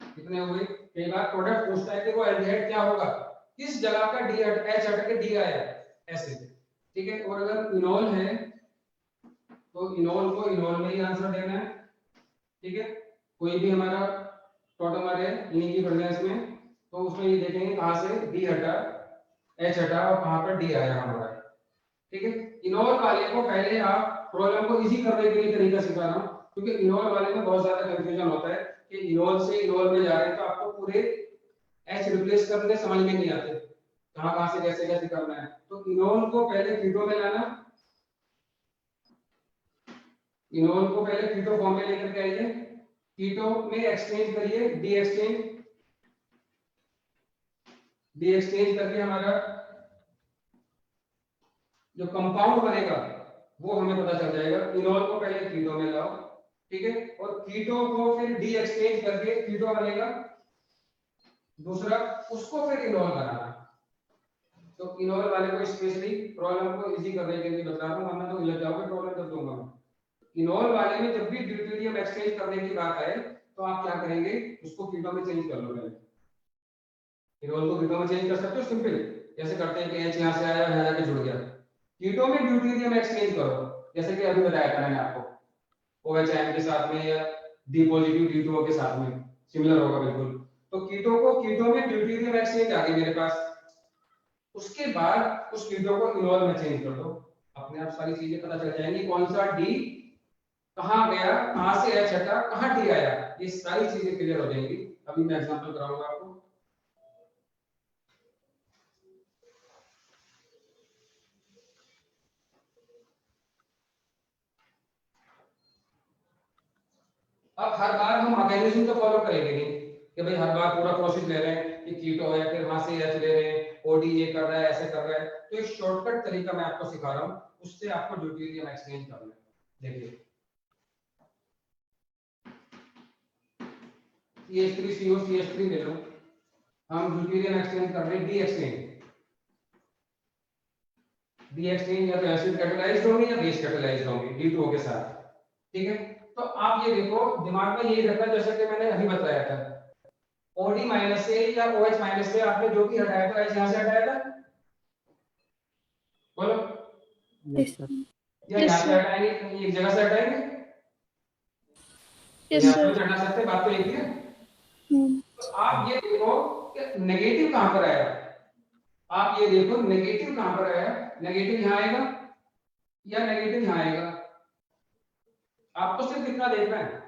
कितने हुए? कई बार प्रोडक्ट पूछता है कि वो एल्डिहाइड क्या होगा, किस जगह का D H हट के D आया ऐसे। ठीक है, और अगर इनॉल है तो इनॉल को इनॉल में ही आंसर देना है। ठीक है, कोई भी हमारा टोटोमर है इन्हीं की प्रेजेंस में, तो उसमें ये देखेंगे कहां से D हटा, H हटा और कहां पर D आया हमारा। ठीक है, इनॉल वाले को पहले आप प्रॉब्लम को इजी करने के लिए तरीका सिखा रहा हूं, क्योंकि इनॉल वाले में बहुत ज्यादा कंफ्यूजन होता है कि इनॉल से इनॉल में जा रहे हैं तो आपको पूरे H रिप्लेस करने समझ में नहीं आते, कहां से कैसे कैसे करना है। तो इनॉल को पहले कीटो में लाना, इनॉल को पहले कीटो फॉर्म में लेकर के आइए, कीटो में एक्सचेंज करिए, डी एक्सचेंज करके हमारा जो कंपाउंड बनेगा वो हमें पता चल जाएगा। इनॉल को पहले कीटो में लाओ, ठीक है, और कीटो को फिर डी एक्सचेंज करके कीटो बनेगा दूसरा, उसको फिर इनॉल बनाना। तो इनॉल वाले को स्पेशली प्रॉब्लम को इजी करने के लिए बता रहा हूं, वरना तो उलझ जाओगे, प्रॉब्लम कर दूंगा मैं। इनॉल वाले में जब भी ड्यूटेरियम एक्सचेंज करने की बात आए तो आप क्या करेंगे, उसको कीटो में चेंज कर लो पहले। इनॉल को कीटो में चेंज कर सकते हो सिंपल, जैसे करते हैं कि H यहां से आया, यहां जाके जुड़ गया। कीटो में ड्यूटेरियम एक्सचेंज करो, जैसे कि अभी बताया था मैंने आपको, OH आयन के साथ में या D पॉजिटिव D2O के साथ में सिमिलर होगा बिल्कुल। तो कीटो को कीटो में ड्यूटेरियम एक्सचेंज आ गई मेरे पास, उसके बाद उस कीटो को इनॉल में चेंज कर दो, अपने आप सारी चीजें पता चल जाएंगी, कौन सा D कहां गया, कहां से H हटा, कहां D आया, ये सारी चीजें क्लियर हो जाएंगी। अभी मैं एग्जांपल कराऊंगा आपको। अब हर बार हम मैकेनिज्म तो फॉलो करेंगे नहीं कि भाई हर बार पूरा प्रोसेस ले रहे हैं कि कीटो है फिर वहां से H ले रहे हैं, OD ये कर रहा है, ऐसे कर रहा है। तो एक शॉर्टकट तरीका मैं आपको सिखा रहा हूं, उससे आपको ड्यूटेरियम एक्सचेंज करना है। देखिए CH3CO CH3 ले लो, हम ड्यूटेरियम एक्सचेंज कर रहे हैं डी एक्सचेंज या तो एसिड कैटालाइज्ड होंगे या बेस कैटालाइज्ड होंगे D2O के साथ। ठीक है, तो आप ये देखो, दिमाग में यही रखना जैसे कि मैंने अभी बताया था, OD माइनस से या OH माइनस से आपने जो भी हटाया था H यहां से हटाया था, बोलो, यस सर। या Yes, यहाँ से sir. हटाएंगे, कहीं एक जगह से हटाएंगे, तो Yes, यहाँ से sir. भी हटा सकते हैं, बात तो एक ही है। Hmm. तो आप ये देखो कि नेगेटिव कहां पर आया, आप ये देखो नेगेटिव कहां पर आया, नेगेटिव यहाँ आएगा या नेगेटिव यहाँ आएगा, आपको सिर्फ इतना देखना है।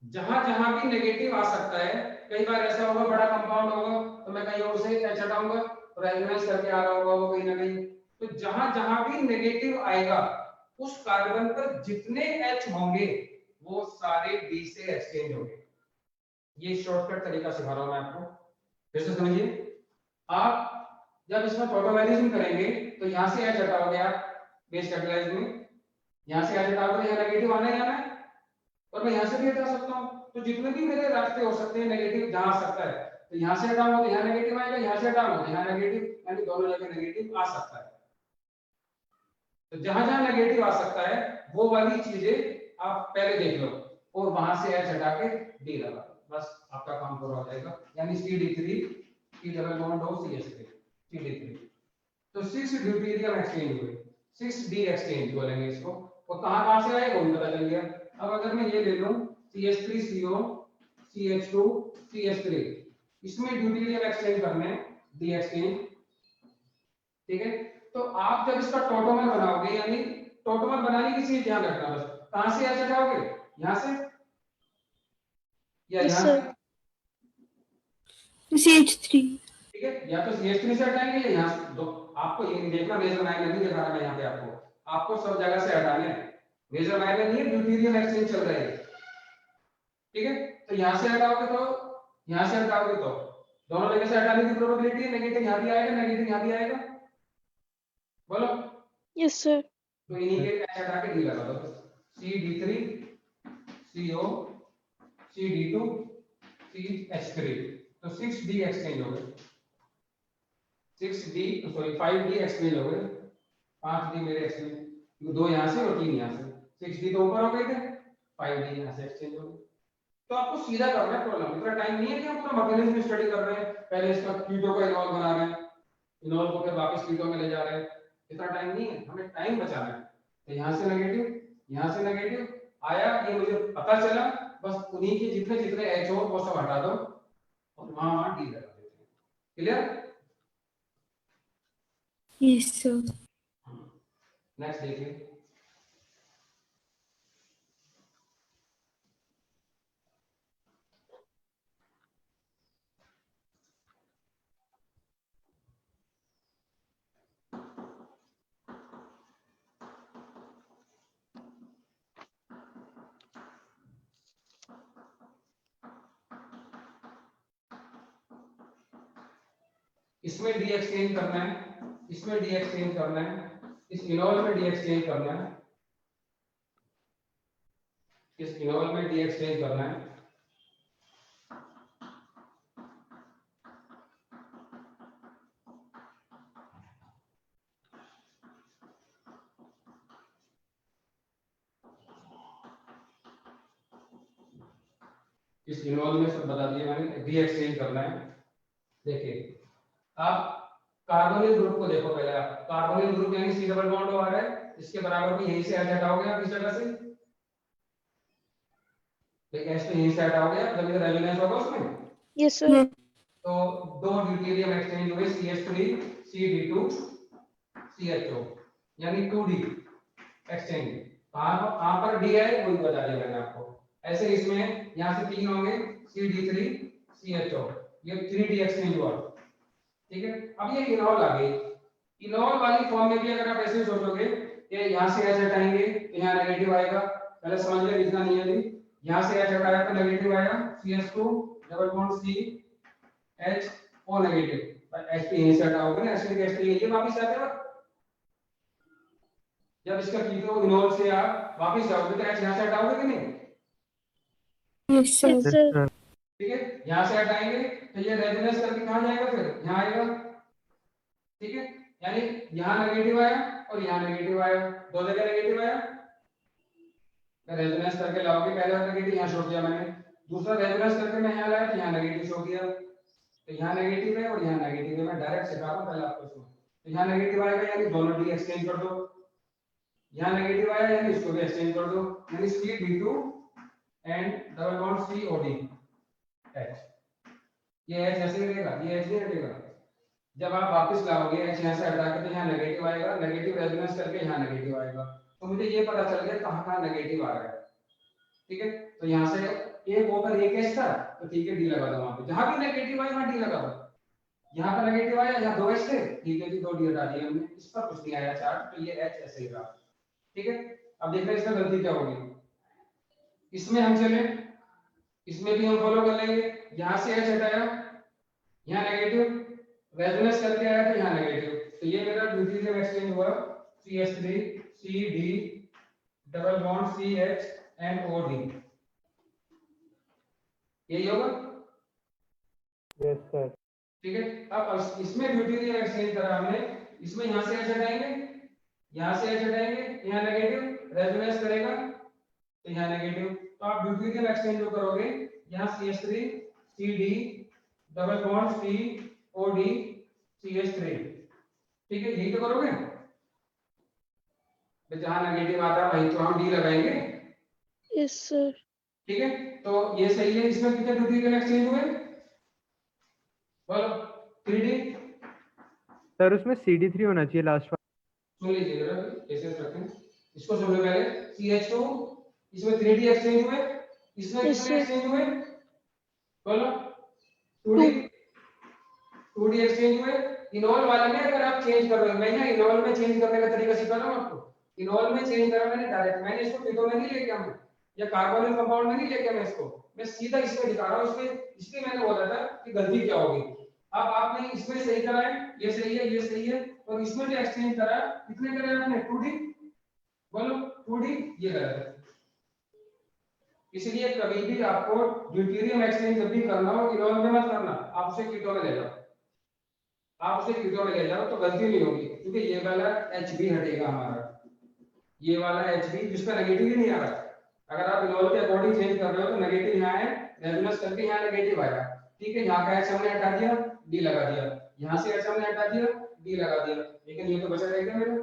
जहां जहां भी नेगेटिव आ सकता है, कई बार ऐसा होगा बड़ा कंपाउंड होगा तो मैं कहीं और से एच हटाऊंगा तो रेजोनेंस करके आ रहा होगा वो कहीं ना कहीं, तो जहां जहां भी नेगेटिव आएगा उस कार्बन पर जितने एच होंगे वो सारे डी से एक्सचेंज होंगे। ये शॉर्टकट तरीका सिखा रहा हूं मैं आपको, फिर से समझिए। आप जब इसमें टोटोमेरिज्म करेंगे तो यहां से एच हटाओगे आप बेस कैपिटलाइज में, यहां से एच हटाओगे यहाँ नेगेटिव आना ही आना है, और मैं यहां से भी हटा सकता हूं, तो जितने भी मेरे रास्ते हो सकते हैं नेगेटिव जहां आ सकता है, तो यहां से हटाऊंगा तो यहाँ नेगेटिव आएगा, यहां से हटाऊंगा तो यहाँ नेगेटिव, यानी दोनों जगह नेगेटिव आ सकता है। तो जहां जहां नेगेटिव आ सकता है वो वाली चीजें आप पहले देख लो और वहां से एच हटा के डी लगा दो, बस आपका काम पूरा हो जाएगा। यानी CD3 की डबल बॉन्ड हो CH3 CD3, तो 6 ड्यूटेरियम एक्सचेंज हुए, 6D एक्सचेंज बोलेंगे इसको, और कहां कहां से आएगा वो पता चल गया। अब अगर मैं ये ले लूं CH3CO CH2 CH3, इसमें ड्यूटेरियम एक्सचेंज करने डी एक्सचेंज, ठीक है। तो आप जब इसका टोटोमर बनाओगे, यानी टोटोमर बनाने की चीज ध्यान रखना, बस कहां से एच हटाओगे, यहां से या Yes, यहां sir. से, CH3. ठीक है, या तो CH3 से हटाएंगे या यहां से, दो आपको ये नहीं देखना, मेजर माइनर नहीं दिखा रहा मैं यहाँ पे आपको सब जगह से हटाने हैं, मेजर माइनर नहीं है, ड्यूटेरियम एक्सचेंज चल रहा है, ठीक है। तो यहां से हटाओगे तो यहां से हटाओगे तो दोनों जगह से हटाने की प्रोबेबिलिटी है, नेगेटिव यहां भी आएगा नेगेटिव यहां भी आएगा, बोलो। Yes, sir. तो इन्हीं के एच हटा के डी लगा दो, CD3 CO CD2 CH3, तो 6D एक्सचेंज हो गए, 6D सॉरी 5D एक्सचेंज हो गए, 5D मेरे एक्सचेंज, दो यहां से और तीन यहां से, 6D तो ऊपर हो गए थे, 5D यहां से एक्सचेंज हो गए। तो आपको सीधा करना है प्रॉब्लम, इतना टाइम नहीं है कि आप पूरा मैकेनिज्म स्टडी कर रहे हैं, पहले इसका कीटो का इनॉल बना रहे हैं, इनॉल को फिर वापस कीटो में ले जा रहे हैं, इतना टाइम नहीं है, हमें टाइम बचाना है। तो यहां से नेगेटिव आया, ये मुझे पता चला, बस उन्हीं के जितने जितने एच हो वो सब हटा दो और वहां डी लगा देते हैं, क्लियर। Yes, sir. नेक्स्ट देखिए, इसमें डी एक्सचेंज करना है, इसमें डी एक्सचेंज करना है, इस इनॉल में डी एक्सचेंज करना है, इस इनॉल में डी एक्सचेंज करना है, इस इनॉल में सब बता दिया मैंने, डी एक्सचेंज करना है। देखिए आप कार्बोनिल ग्रुप को देखो, पहले आप कार्बोनिल ग्रुप यानी C डबल बॉन्ड आ रहा है, इसके बराबर भी यहीं से एच हटाओगे आप, इस जगह से एच तो यहीं से हटाओगे आप, जब ये रेजोनेंस होगा उसमें, Yes, sir. तो दो ड्यूटेरियम एक्सचेंज हुए CH3 CD2 CHO, यानी 2D एक्सचेंज। कहां पर डी है वही बता दिया मैंने आपको। ऐसे इसमें यहां से तीन होंगे CD3 CHO, ये 3D एक्सचेंज हुआ, ठीक है। अब ये इनॉल आ गई, इनॉल वाली फॉर्म में भी अगर आप ऐसे सोचोगे कि यहां से एच हटाएंगे तो यहां नेगेटिव आएगा, पहले समझ ले, लिखना नहीं है अभी, यहां से एच हटाया तो नेगेटिव आएगा, CH2 double bond C H O negative, H पे यहीं से हटाओगे ना, एसिडिक एसिड ये वापस आते हैं, जब इसका कीटो इनॉल से आप वापस जाओगे तो एच यहां से हटाओगे कि नहीं, Yes, sir. Yes, sir. ठीक है। यहां से हटाएंगे तो ये रेजोनेंस करके कहां जाएगा, फिर यहां आएगा, ठीक है। यानी यहां नेगेटिव आया और यहां नेगेटिव आया, दो जगह नेगेटिव आया, रेजोनेंस करके लाओगे, पहले नेगेटिव यहां शो किया मैंने, दूसरा रेजोनेंस करके मैं यहां लाया तो यहां नेगेटिव शो किया, तो यहां नेगेटिव है और यहां नेगेटिव है, मैं डायरेक्ट सिखा रहा हूं पहले आपको इसमें, तो यहाँ नेगेटिव आएगा यानी दोनों डी एक्सचेंज कर दो, यहाँ नेगेटिव आया यानी इसको भी एक्सचेंज कर दो, यानी C(D2) and double bond COD H। ये H ऐसे रहेगा, ये H नहीं हटेगा। जब आप वापस लाओगे H यहाँ से हटा के तो यहाँ नेगेटिव आएगा, नेगेटिव रेजोनेंस करके यहाँ नेगेटिव आएगा। तो मुझे ये पता चल गया कहाँ कहाँ नेगेटिव आ रहा है, ठीक है। तो यहाँ से एक ओवर एक H था तो ठीक है, डी लगा दो वहाँ पे, जहाँ भी नेगेटिव आया वहाँ डी लगा दो। यहाँ पर नेगेटिव आया, यहाँ 2 H थे, ठीक है जी, 2 डी हटा दिए हमने, इस पर कुछ नहीं आया चार्ज, तो ये H ऐसे ही रहा, ठीक है। अब देखते हैं इसमें गलती क्या होगी। इसमें हम चले, इसमें भी हम फॉलो कर लेंगे, यहाँ से H हटाया, यहाँ नेगेटिव रेजोनेंस करके आया तो यहाँ नेगेटिव, तो ये मेरा ड्यूटेरियम एक्सचेंज हुआ CH3 CD double bond CH and OD, यही होगा। Yes sir. ठीक है। अब इसमें ड्यूटेरियम एक्सचेंज करा हमने, इसमें यहाँ से H हटाएंगे, यहाँ से H हटाएंगे, यहाँ नेगेटिव रेजोनेंस करेगा तो यहाँ नेगेटिव, तो आप ड्यूटेरियम एक्सचेंज जो करोगे यहाँ CH3 CD double bond COD CH3, ठीक है, यही तो करोगे। तो जहाँ नेगेटिव आता है वहीं तो हम डी लगाएंगे, यस सर। ठीक है। तो ये सही है। इसमें कितने ड्यूटेरियम एक्सचेंज हुए बोलो? 3D। सर उसमें CD3 होना चाहिए लास्ट वाला। सुन लीजिए जरा, कैसे रखें इसको, सुन लो पहले। CH2 इसमें 3D एक्सचेंज हुए, इसमें कितने एक्सचेंज हुए बोलो? 2D एक्सचेंज हुए। इनॉल वाले में अगर आप चेंज कर रहे हो, मैं यहाँ इनॉल में चेंज करने का तरीका सिखा रहा हूँ आपको। इनॉल में चेंज करा मैंने डायरेक्ट, मैंने इसको कीटो में नहीं लेके आया या कार्बोनिल कंपाउंड में नहीं लेके आया, मैं इसको मैं सीधा इसमें दिखा रहा हूँ। इसलिए मैंने बोला था कि गलती क्या होगी। अब आपने इसमें सही करा है, ये सही है, ये सही है, और इसमें जो एक्सचेंज करा कितने करे आपने? 2D बोलो, 2D ये गलत है। इसलिए कभी भी आपको ड्यूटेरियम एक्सचेंज जब भी करना हो, इनॉल में मत करना, आप उसे कीटो में ले जाओ, आप उसे कीटो में ले जाओ तो गलती नहीं होगी, क्योंकि ये वाला Hb हटेगा हमारा, ये वाला Hb जिसका नेगेटिव ही नहीं आ रहा। अगर आप इनॉल के अकॉर्डिंग चेंज कर रहे हो तो नेगेटिव यहाँ है, रेजोनेंस करके यहाँ नेगेटिव आया, ठीक है। यहाँ का H हमने हटा दिया, डी लगा दिया, यहाँ से H हमने हटा दिया, डी लगा दिया, लेकिन ये तो बचा रहेगा मेरा।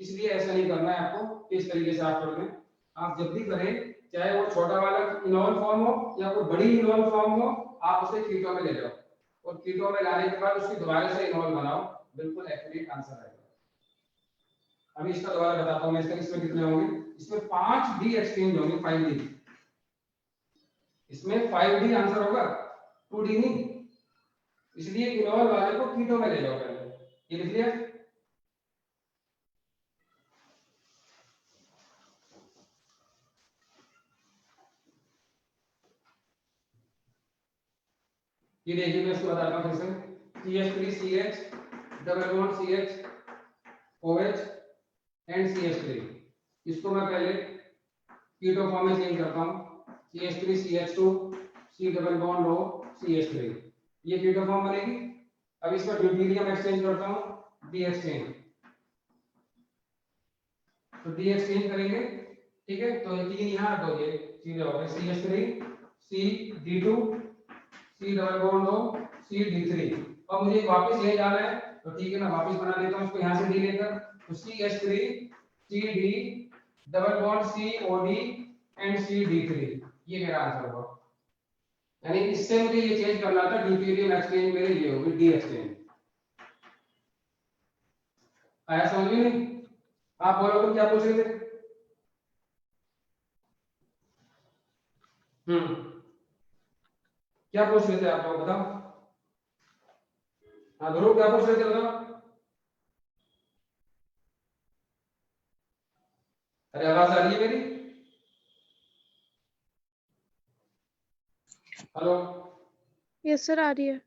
इसलिए ऐसा नहीं करना है आपको, इस तरीके से आप कर लें। आप जब भी करें, चाहे वो छोटा वाला इनॉल फॉर्म हो या कोई बड़ी इनॉल फॉर्म हो, आप उसे कीटो में ले जाओ और कीटो में लाने के बाद उसकी दोबारा से इनॉल बनाओ, बिल्कुल एक्यूरेट आंसर आएगा। अभी इसका दोबारा बताता हूं मैं, इसमें कितने होंगे? इसमें 5D एक्सचेंज होंगे, 5D। इसमें 5D आंसर होगा, 2D नहीं। इसलिए इनॉल वाले को कीटो में ले जाओ पहले, ये लिख लिया। ये देखिए, मैं इसको बताता हूं फिर से। CH3CH double bond CH OH and CH3, इसको मैं पहले कीटो फॉर्म में चेंज करता हूं। CH3CH2 C double bond O CH3, ये कीटो फॉर्म बनेगी। अब इसमें ड्यूटेरियम एक्सचेंज करता हूं, डी एक्सचेंज, तो डी एक्सचेंज करेंगे, ठीक है। तो ये तीन यहाँ दो, ये सीधे हो गए CH3 CD2 C double bond O CD3। अब मुझे वापस ये जाना है, तो ठीक है, मैं वापस बना देता हूं इसको यहाँ से डी लेकर, तो CH3 CD double bond COD and CD3, ये मेरा आंसर होगा। यानी इससे मुझे ये चेंज करना था, ड्यूटेरियम एक्सचेंज मेरे ये होगी डी एक्सचेंज। आया समझ में नहीं? आप बोलो तो क्या पूछ रहे थे? क्या पूछ रहे थे आप लोग, बताओ। हाँ ध्रुव, क्या पूछ रहे थे बताओ। अरे आवाज आ रही है मेरी? हेलो? यस सर, आ रही है।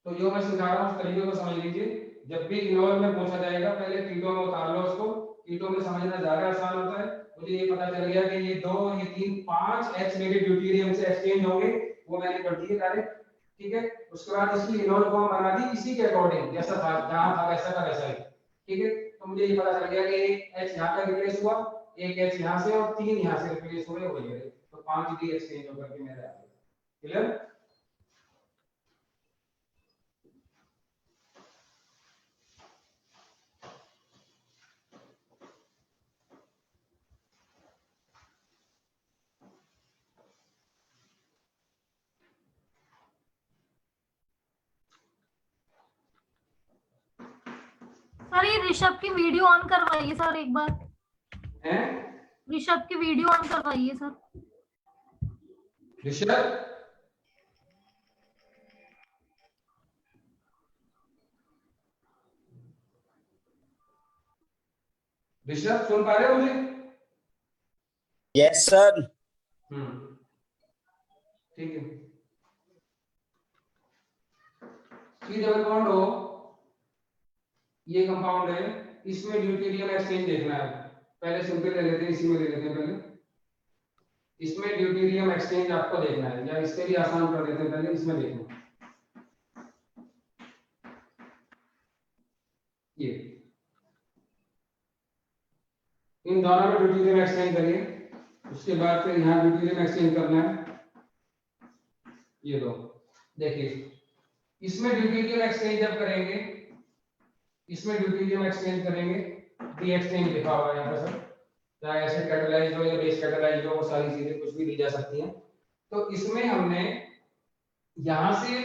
तो जो मैं सिखा रहा हूँ उस तरीके को समझ लीजिए। जब भी इनॉल में पूछा जाएगा, पहले कीटो में उतार लो उसको, कीटो में समझना ज्यादा आसान होता है। मुझे ये पता चल गया कि ये 2, ये 3, 5 H मेरे ड्यूटेरियम से एक्सचेंज होंगे, वो मैंने कर दिए डायरेक्ट, ठीक है। उसके बाद इसकी इनॉल फॉर्म बना दी इसी के अकॉर्डिंग, जैसा था, जहां था वैसा का वैसा ही, ठीक है। तो मुझे ये पता चल गया कि एक H यहाँ पे रिप्लेस हुआ, एक H यहाँ से और 3 यहाँ से रिप्लेस हुए, हो गए, तो 5D एक्सचेंज होकर के मेरे आ गए। क्लियर? ऋषभ की वीडियो ऑन करवाइए सर एक बार। हैं ऋषभ की वीडियो ऑन करवाइए सर। ऋषभ, ऋषभ सुन पा रहे हो मुझे? Yes sir. ठीक है। सी डबल बॉन्ड हो, ये कंपाउंड है, इसमें ड्यूटेरियम एक्सचेंज देखना है। पहले सिंपल ले लेते हैं, इसी में ले लेते हैं पहले। इसमें ड्यूटेरियम एक्सचेंज आपको देखना है, या इससे भी आसान कर देते हैं, पहले इसमें देखना है। ये इन दोनों में ड्यूटेरियम एक्सचेंज करिए, उसके बाद फिर यहाँ ड्यूटेरियम एक्सचेंज करना है। ये दो देखिए, इसमें ड्यूटेरियम एक्सचेंज जब करेंगे, इसमें ड्यूटेरियम एक्सचेंज करेंगे, डी एक्सचेंज लिखा हुआ है यहाँ पर सर, चाहे एसिड कैटालाइज्ड हो या बेस कैटालाइज्ड हो, वो सारी चीजें कुछ भी दी जा सकती हैं। तो इसमें हमने यहाँ से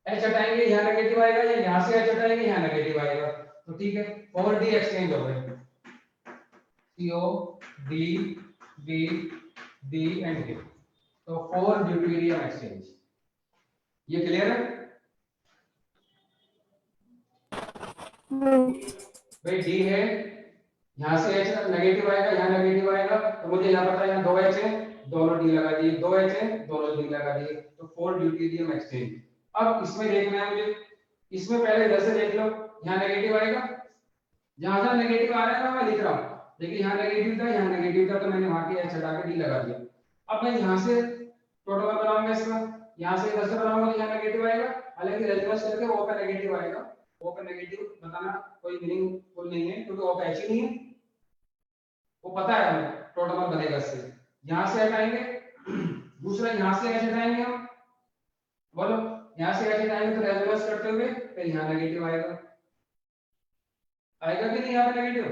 H हटाएंगे, यहाँ नेगेटिव आएगा, या यहाँ से H हटाएंगे, यहाँ नेगेटिव आएगा। तो ठीक है, 4D एक्सचेंज हो गए, CO D B D and K। तो 4 ड्यूटेरियम एक्सचेंज। ये क्लियर है भाई? D है, यहाँ से H नेगेटिव आएगा, यहाँ नेगेटिव आएगा, तो मुझे यहाँ पता है यहाँ 2H है, दोनों D लगा दिए, 2H है, दोनों D लगा दिए, तो 4 ड्यूटेरियम एक्सचेंज। अब इसमें देखना है मुझे, इसमें पहले इधर से देख लो, यहाँ नेगेटिव आएगा, जहां जहां नेगेटिव आ रहा है ना मैं लिख रहा हूँ, देखिए यहाँ नेगेटिव था, यहाँ नेगेटिव था, तो मैंने वहां की H हटा के D लगा दिया। अब मैं यहाँ से टोटल बनाऊंगा इसका, यहाँ से इधर से बनाऊंगा, यहाँ नेगेटिव आएगा, हालांकि रेजोनेंस करके O पे नेगेटिव आएगा। O पे नेगेटिव बताना कोई मीनिंगफुल नहीं है, क्योंकि O पे H ही नहीं है, वो पता है हमें टोटल बनेगा इससे। यहाँ से हटाएंगे, दूसरा यहाँ से H हटाएंगे हम, बोलो यहाँ से H हटाएंगे तो रेजोनेंस करते हुए फिर यहाँ नेगेटिव आएगा, आएगा कि नहीं यहाँ पे negative?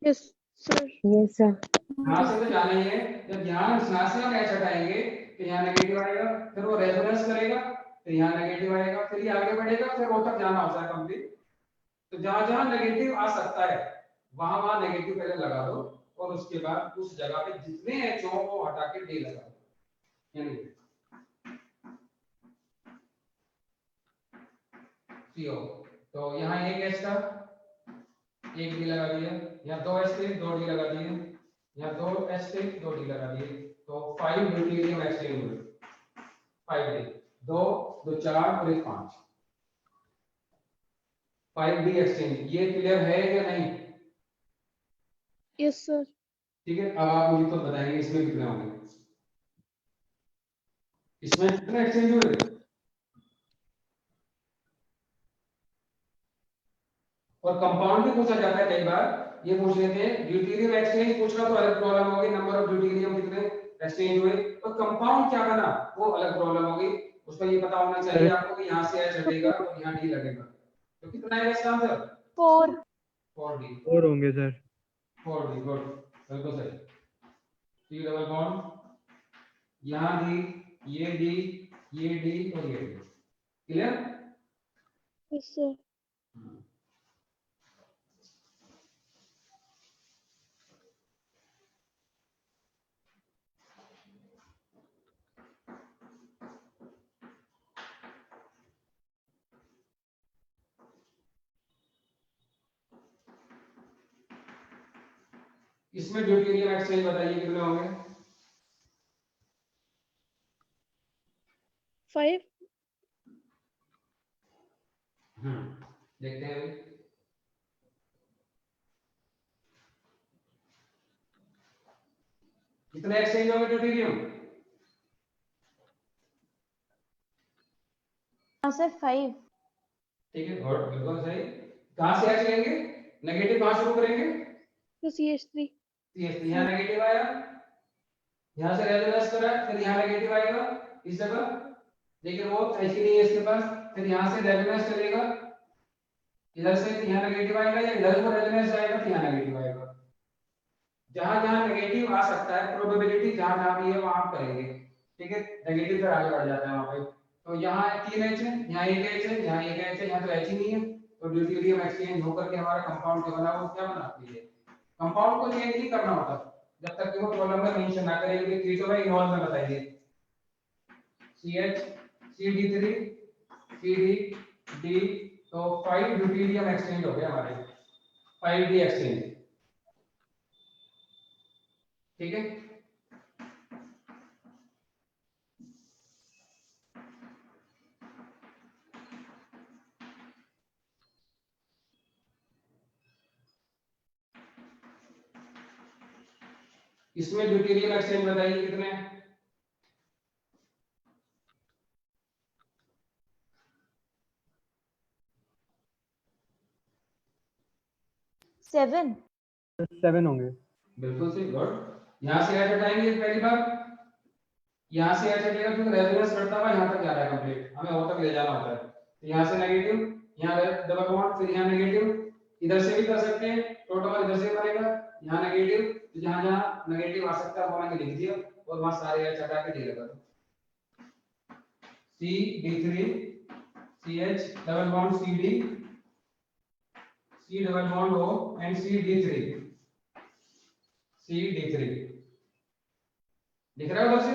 Yes sir. Yes sir. यहाँ से तो जाना ही है, जब यहाँ से हम H हटाएंगे तो यहाँ नेगेटिव आएगा, फिर वो रेजोनेंस करेगा, फिर यहाँ नेगेटिव आएगा, फिर ये आगे बढ़ेगा, फिर वो तक जाना होता है कंप्लीट। तो जहां जहां नेगेटिव आ सकता है वहां वहां नेगेटिव पहले लगा दो, और उसके बाद उस जगह पे जितने H हो वो हटा के D लगा दो, यानी CO। तो यहाँ एक H था, एक D लगा दिया, यहाँ 2H थे, 2D लगा दिए, यहाँ 2H थे, 2D लगा दिए, तो 5 ड्यूटेरियम एक्सचेंज हुए, 5D, 2 2 4 और 1 5, 5D एक्सचेंज। ये क्लियर है या नहीं? Yes sir. ठीक है, अब आप मुझे तो बताएंगे इसमें कितने होंगे, इसमें कितने एक्सचेंज हुए? और कंपाउंड भी पूछा जाता है कई बार, ये पूछ लेते हैं ड्यूटेरियम एक्सचेंज पूछना तो अलग प्रॉब्लम होगी, नंबर ऑफ ड्यूटेरियम कितने एक्सचेंज हुए, और कंपाउंड क्या बना वो अलग प्रॉब्लम होगी। उसमें ये पता होना चाहिए आपको कि यहाँ से H हटेगा और यहाँ D लगेगा। तो कितना है इसका आंसर? 4। 4D। 4 होंगे सर। 4D, गुड, बिल्कुल सही। C डबल बॉन्ड, यहाँ D, ये D, ये D और ये D। क्लियर? Yes sir. इसमें ड्यूटेरियम एक्सचेंज बताइए कितने होंगे? 5। देखते हैं अभी। कितने एक्सचेंज होंगे ड्यूटेरियम? यहाँ से 5। ठीक है, गुड, बिल्कुल सही। कहां से H लेंगे? नेगेटिव कहां शुरू करेंगे? तो CH3। CH3, यहाँ नेगेटिव आया, यहाँ से रेजोनेंस करा, फिर यहाँ नेगेटिव आएगा इस जगह, लेकिन वो H ही नहीं है इसके पास, फिर यहाँ से रेजोनेंस करेगा, इधर से यहाँ नेगेटिव आएगा, या इधर को रेजोनेंस आएगा तो यहाँ नेगेटिव आएगा। जहां जहां नेगेटिव आ सकता है, प्रोबेबिलिटी जहां जहां भी है वहां आप करेंगे, ठीक है, नेगेटिव फिर आगे बढ़ जाता है वहां पे। तो यहाँ 3H है, यहाँ 1H है, यहाँ 1H है, यहाँ तो H ही नहीं है, तो ड्यूटेरियम एक्सचेंज होकर के हमारा कंपाउंड जो बना वो क्या बनाती है। कंपाउंड को चेंज नहीं करना होता जब तक कि वो कॉलम में मेंशन ना करें। कि चीजों में इन्वॉल्व में बताइए CH CD3 CD तो 5 ड्यूटेरियम एक्सचेंज हो गया हमारे 5D एक्सचेंज। ठीक है, इसमें ड्यूटेरियम एक्सचेंज बताइए कितने हैं? 7। 7 होंगे। बिल्कुल सही, गुड। यहाँ से एच हटाएंगे पहली बार, यहाँ से एच हटेगा क्योंकि रेजोनेंस करता हुआ यहाँ तक जा रहा है कंप्लीट, हमें वहां तक ले जाना होता है। तो यहाँ से नेगेटिव, यहाँ डबल बॉन्ड, फिर यहाँ नेगेटिव, इधर से भी कर सकते हैं, टोटल इधर से बनेगा, यहाँ नेगेटिव, तो जहाँ जहाँ नेगेटिव आ सकता है वो मैंने लिख दिया और वहाँ सारे एच हटा के दे लगा। CD3 CH double bond CD C double bond O and CD3 CD3 लिख रहे हो उधर से?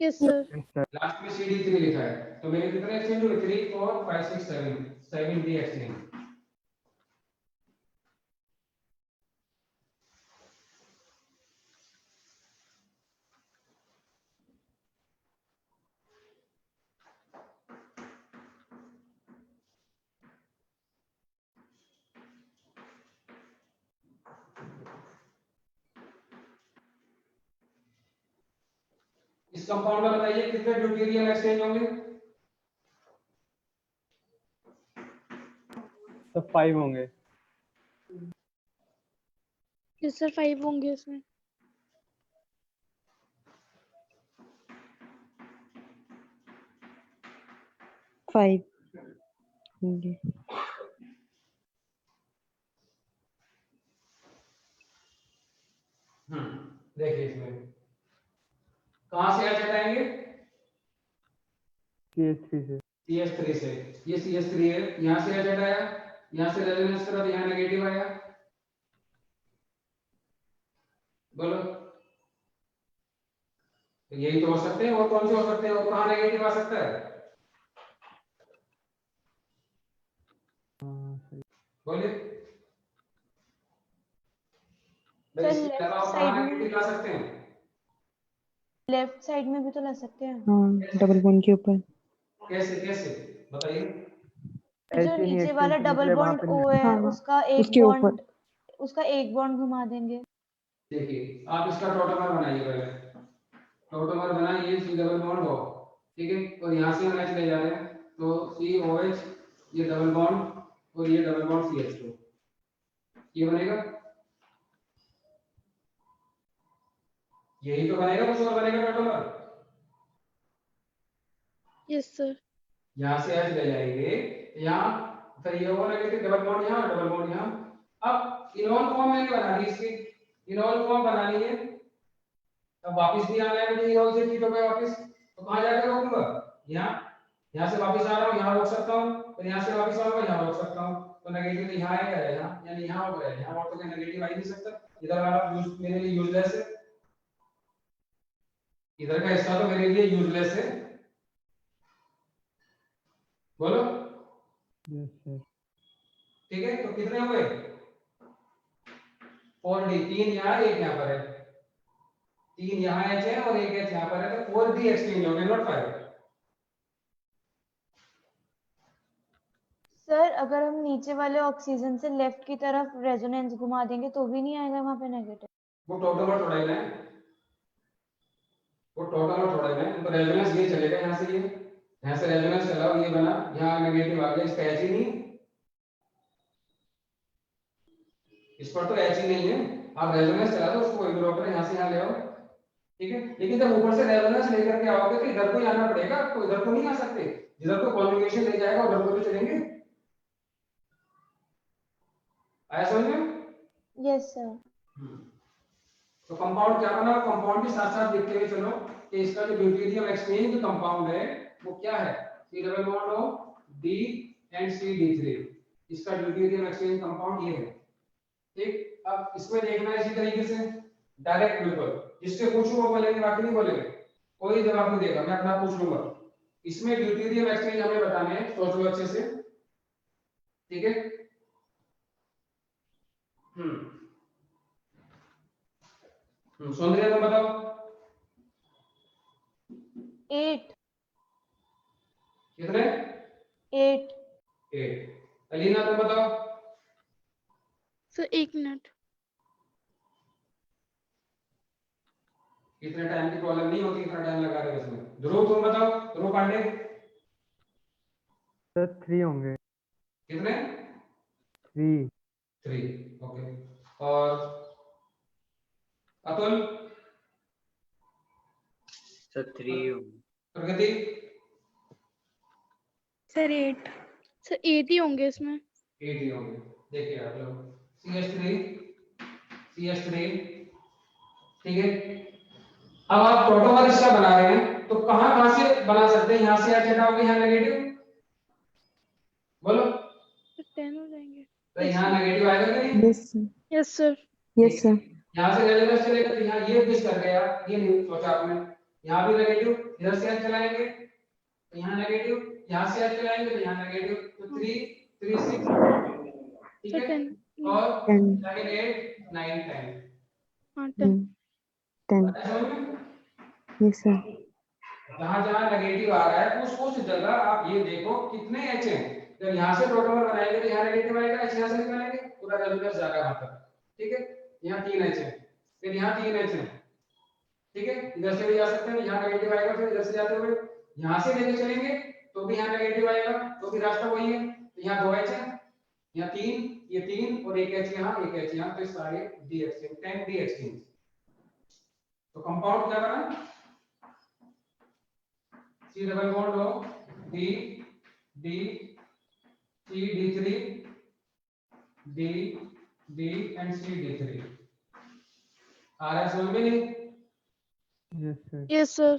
Yes sir. लास्ट में CD3 लिखा है, तो मेरे कितने एक्सचेंज हुए? 3 4 5 6 7 7D एक्सचेंज। इस कंपाउंड में बताइए कितने ड्यूटेरियम एक्सचेंज होंगे? तो 5 होंगे। यस सर 5 होंगे इसमें। फाइव होंगे। देखिए इसमें कहां से एच हटाएंगे? CH3 से। CH3 से, ये CH3 है, यहां से एच हटाया, यहां से रेजोनेंस करा तो यहां नेगेटिव आया। बोलो, तो यही तो हो सकते हैं, और कौन से हो सकते हैं? और कहां नेगेटिव आ सकता है? बोलिए सर लेफ्ट साइड में, नेगेटिव ला सकते हैं। लेफ्ट साइड में भी तो ला सकते हैं। हाँ, डबल बॉन्ड के ऊपर। कैसे कैसे बताइए? जो ऐसे नहीं नीचे वाला exchange डबल निकले वहाँ बॉन्ड पे O है हाँ, हाँ, उसका उसके ऊपर। एक बॉन्ड घुमा देंगे। देखिए आप इसका टोटोमर बनाइए पहले, टोटोमर बनाइए C डबल बॉन्ड O, ठीक है, और यहाँ से हम H ले जा रहे हैं तो COH, ये डबल बॉन्ड और ये डबल बॉन्ड CH2, ये बनेगा, यही तो बनेगा, कुछ और बनेगा टोटोमर? Yes sir. यहाँ से H ले जाएंगे, यहाँ फिर ये होगा नेगेटिव, डबल बॉन्ड यहाँ, डबल बॉन्ड यहाँ। अब इनोल फॉर्म मैंने बना दी, इसकी इनोल फॉर्म बनानी है, अब वापस भी आना है मुझे इनोल से कीटो पे वापस, तो कहाँ जाकर रोकूंगा? यहाँ से वापस आ रहा हूँ, यहाँ रोक सकता हूँ, फिर यहाँ से वापस आऊंगा, यहाँ रोक सकता हूँ, तो नेगेटिव तो यहाँ आएगा, यहाँ यानी यहाँ होगा, यहाँ और तो कोई नेगेटिव आ ही नहीं सकता। इधर वाला मेरे लिए यूजलेस है, इधर का हिस्सा तो मेरे लिए यूजलेस है। बोलो यस सर। ठीक है, तो कितने हुए? 4D, 3 यहाँ, 1 यहाँ पर है, 3 यहाँ H है और 1 H यहाँ पर है, तो 4D एक्सचेंज हो गए, नॉट 5। सर अगर हम नीचे वाले ऑक्सीजन से लेफ्ट की तरफ रेजोनेंस घुमा देंगे तो भी नहीं आएगा वहां पे नेगेटिव? वो टोटल थोड़ा ही है, वो टोटल थोड़ा ही है, तो रेजोनेंस ये चलेगा, यहाँ से ये, यहाँ से रेजोनेंस चला और ये बना, यहाँ नेगेटिव आ गया, इसका H ही नहीं, इस पर तो H ही नहीं है। आप रेजोनेंस चला दो उसको इधर ऊपर, यहाँ से यहाँ ले आओ, ठीक है, लेकिन जब ऊपर से रेजोनेंस लेकर के आओगे तो इधर को ही आना पड़ेगा आपको, इधर को नहीं आ सकते, जिधर को कॉन्जुगेशन ले जाएगा उधर को तो चलेंगे। आया समझ में? Yes sir. तो कंपाउंड क्या बना, कंपाउंड के साथ साथ देखते हुए चलो कि इसका जो ड्यूटेरियम एक्सचेंज कंपाउंड है वो क्या है? C double bond O D and CD3। इसका ड्यूटेरियम एक्सचेंज कंपाउंड ये है। ठीक, अब इसमें देखना है इसी तरीके से डायरेक्ट, बिल्कुल जिससे पूछूं वो बोलेंगे, बाकी नहीं बोलेंगे, कोई जवाब नहीं देगा, मैं अपना पूछ लूंगा। इसमें ड्यूटेरियम एक्सचेंज हमें बताने हैं, सोच लो अच्छे से। ठीक है, सौंदर्य तुम बताओ। 8 कितने? 8 8। अलीना तुम बताओ। Sir 1 minute. इतने टाइम की प्रॉब्लम नहीं होती, इतना टाइम लगा रहे हो इसमें। ध्रुव तुम बताओ, ध्रुव पांडे। सर 3 होंगे। कितने? 3। 3, ओके। और अतुल? सर 3 प्रगति? सर 8। सर 8 ही होंगे इसमें। 8 ही होंगे। देखिए आप लोग, CH3, ठीक है। अब आप प्रोटोमर इसका बना रहे हैं तो कहां से बना सकते हैं? यहां से H हटाओगे, यहां नेगेटिव, बोलो। 10 हो जाएंगे। तो यहाँ नेगेटिव आएगा कि नहीं? Yes sir. Yes sir. Yes sir. यहाँ से रेजोनेंस चलेगा तो यहाँ ये दिस कर गया, ये नहीं सोचा आपने। यहाँ भी नेगेटिव, इधर से H चलाएंगे तो यहाँ नेगेटिव, यहाँ से H चलाएंगे तो यहाँ नेगेटिव, तो 3 3 6, ठीक सर है। 10। और 10। 7 8 9 10। हाँ 10। 10। Yes sir. जहां जहां नेगेटिव आ रहा है उस जगह आप ये देखो कितने H हैं। जब यहाँ से प्रोटोमर बनाएंगे तो यहाँ नेगेटिव आएगा, H यहाँ से निकालेंगे, पूरा रेजोनेंस जाएगा वहां तक, ठीक है। यहाँ 3 H है, फिर यहाँ 3 H है, ठीक है। इधर से भी जा सकते हैं, यहाँ नेगेटिव आएगा, फिर इधर से जाते हुए यहाँ से लेके चलेंगे तो भी यहाँ नेगेटिव आएगा, तो भी रास्ता वही है। तो यहाँ 2 H है, यहाँ 3, ये 3 और 1 H यहाँ, 1 H यहाँ, तो सारे D एक्सचेंज, 10 D एक्सचेंज। तो कंपाउंड क्या बना? C डबल बॉन्ड हो D D C D3 D D and C D3। आ रहा है समझ में नहीं? Yes sir. Yes sir.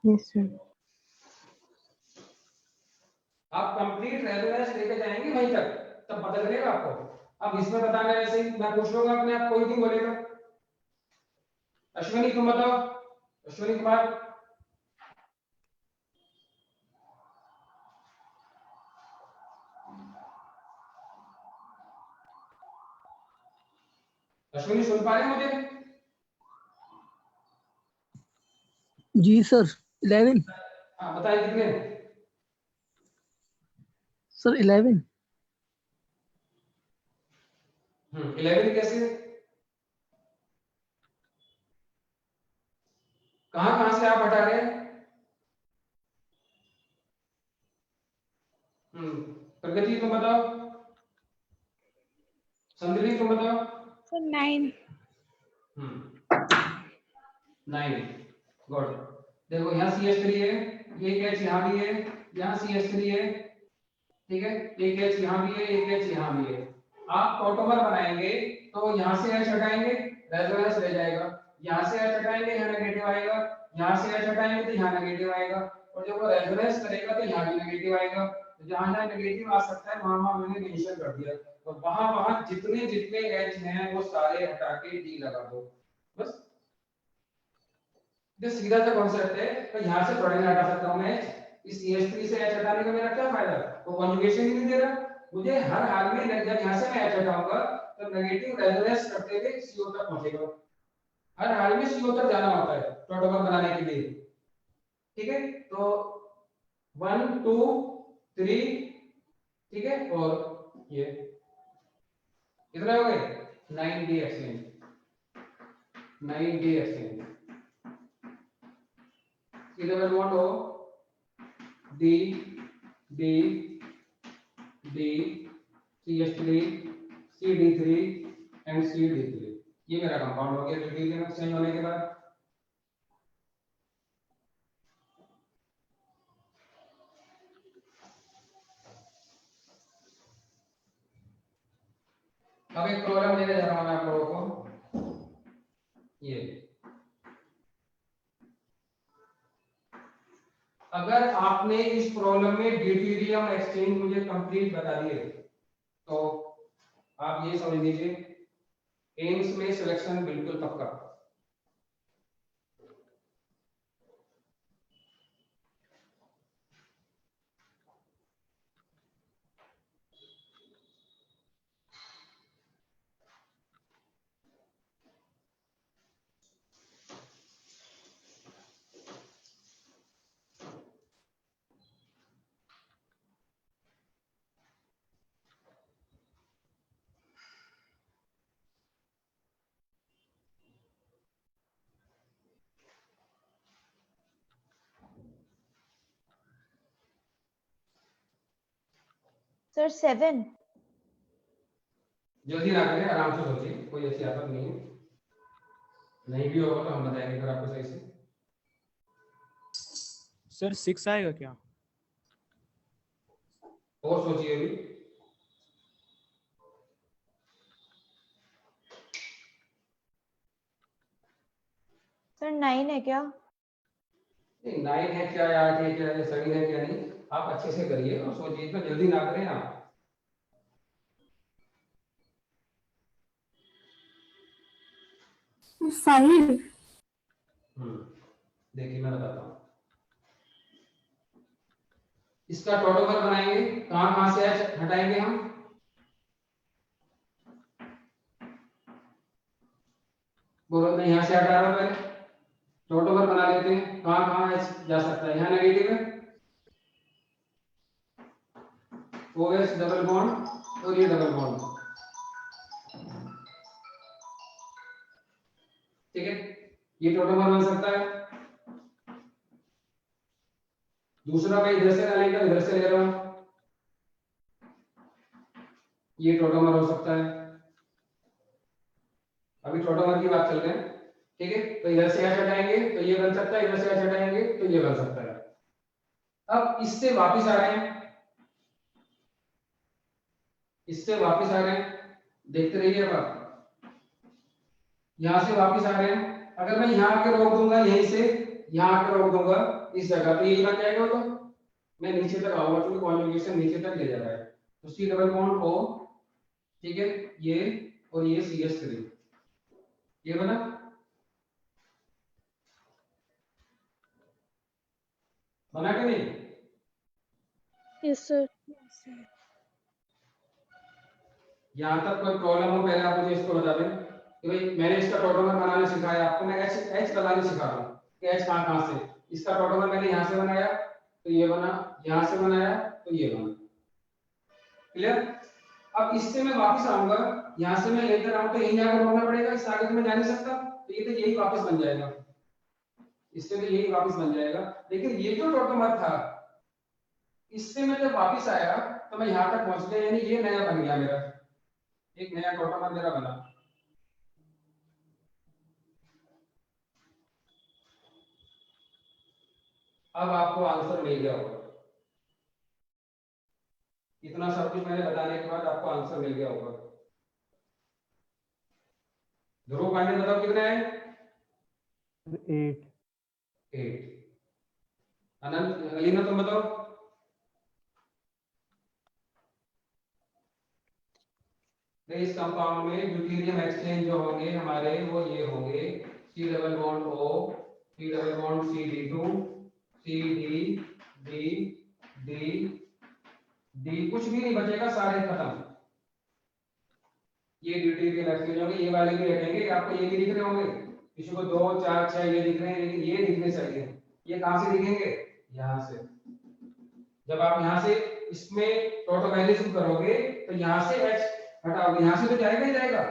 Yes sir. आप कंप्लीट रेजोनेंस लेके जाएंगे वहीं तक, तब पता चलेगा आपको। अब इसमें बताना है ऐसे ही, मैं पूछ लूंगा अपने आप, कोई नहीं बोलेगा। अश्विनी तुम बताओ, अश्विनी कुमार। अश्विनी सुन पा रहे हैं मुझे? जी सर 11। हाँ बताइए कितने? सर 11। 11 कैसे? कहां से आप हटा रहे हैं? प्रगति तुम बताओ, संदीप तुम बताओ। सर 9। 9, गुड। देखो यहाँ CH3 है, एक H यहाँ भी है, यहाँ CH3 है, ठीक है। एक H यहाँ भी है, एक H यहाँ भी है। आप प्रोटोमर बनाएंगे तो यहाँ से H हटाएंगे, रेजोनेंस रह जाएगा। यहाँ से H हटाएंगे, यहाँ नेगेटिव आएगा। यहाँ से H हटाएंगे तो यहाँ नेगेटिव आएगा, और जब वो रेजोनेंस करेगा तो यहाँ भी नेगेटिव आएगा। तो जहाँ जहाँ नेगेटिव आ सकता है वहाँ मैंने मेंशन कर दिया, तो वहाँ जितने जितने H हैं वो सारे हटा के D लगा दो, बस। ये सीधा सा कॉन्सेप्ट है। तो यहाँ से थोड़ा नहीं हटा सकता हूँ मैं H, इस CH3 से H हटाने का मेरा क्या फायदा? वो कॉन्जुगेशन ही नहीं दे रहा मुझे। हर हाल में जब यहाँ से मैं H हटाऊंगा तो नेगेटिव रेजोनेंस करते हुए CO तक पहुंचेगा। हर हाल में CO तक जाना होता है प्रोटोकॉल बनाने के लिए, ठीक है। तो 1 2 3, ठीक है। और ये कितने हो गए? 9D exchange, 9D exchange. इधर बॉन्ड हो D D D CH3 CD3 and CD3। ये मेरा कंपाउंड हो गया ड्यूटेरियम एक्सचेंज होने के बाद। अब एक प्रॉब्लम देने जा रहा हूं मैं आप लोगों को। ये अगर आपने इस प्रॉब्लम में ड्यूटेरियम एक्सचेंज मुझे कंप्लीट बता दिए तो आप ये समझ लीजिए एम्स में सिलेक्शन बिल्कुल पक्का। सर 7। जल्दी ना करें, आराम से सोचिए, कोई ऐसी आफत नहीं है। नहीं भी होगा तो हम बताएंगे फिर आपको सही से। सर 6 आएगा क्या? और सोचिए अभी। सर 9 है क्या? नहीं 9 है क्या, 8 है क्या, 7 है क्या, नहीं आप अच्छे से करिए और सोचिए, इतना जल्दी ना करें आप। देखिए मैं बताता हूँ, इसका टोटोमर बनाएंगे, कहां कहां से H हटाएंगे हम, बोलो मैं यहाँ से हटा रहा हूँ, पहले टोटोमर बना लेते हैं। कहां कहां H जा सकता है, यहाँ नेगेटिव है OH डबल बॉन्ड और ये डबल बॉन्ड, ठीक है, ये टोटोमर बन सकता है। दूसरा मैं इधर से ना लेकर इधर से ले रहा हूं, ये टोटोमर हो सकता है। अभी टोटोमर की बात चल रहे हैं, ठीक है, तो इधर से H हटाएंगे तो ये बन सकता है, इधर से H हटाएंगे तो ये बन सकता है। अब इससे वापस आ रहे हैं, इससे वापस आ रहे हैं, देखते रहिए। अब आप यहां से वापस आ रहे हैं, अगर मैं यहां आके रोक दूंगा, यहीं से यहां आके रोक दूंगा इस जगह पे, यही बन जाएगा। तो मैं नीचे तक आऊंगा क्योंकि कॉन्जुगेशन नीचे तक ले जा रहा है, तो C डबल बॉन्ड O, ठीक है, ये और ये CH3, ये बना। बना के नहीं? Yes sir. यहाँ तक कोई प्रॉब्लम हो पहले आप मुझे इसको बता दें कि भाई मैंने इसका टोटोमर बनाना सिखाया आपको, मैं H बनाने सिखा रहा हूँ कि H कहाँ से। इसका टोटोमर मैंने यहाँ से बनाया तो ये बना, यहाँ से बनाया तो ये बना, क्लियर। अब इससे मैं वापस आऊंगा, यहाँ से मैं लेकर आऊँ तो यहीं जाकर रोकना पड़ेगा, इससे आगे तो मैं जा नहीं सकता, तो ये तो यही वापस बन जाएगा, इससे तो यही वापस बन जाएगा। लेकिन ये जो टोटोमर था, इससे मैं जब वापस आया तो मैं यहाँ तक पहुंच गया, यानी ये नया बन गया मेरा, एक नया टोटोमर मेरा बना। अब आपको आंसर मिल गया होगा, इतना सब कुछ मैंने बताने के बाद आपको आंसर मिल गया होगा। ध्रुव पांडे बताओ कितना है? 8। अनंत अलीना तुम बताओ। इस कंपाउंड में ड्यूटेरियम एक्सचेंज जो होंगे हमारे वो ये होंगे C double bond O, C double bond CD2, CD, D, कुछ भी नहीं बचेगा, सारे खत्म। ये ड्यूटेरियम एक्सचेंज होंगे, ये वाले भी हटेंगे, आपको ये भी दिख रहे होंगे, किसी को 2 4 6 ये दिख रहे हैं, लेकिन ये दिखने चाहिए। ये कहां से दिखेंगे? यहाँ से। जब आप यहाँ से इसमें टोटोमैरिज्म करोगे तो यहाँ से H हटाओगे, यहाँ से तो जाएगा ही जाएगा,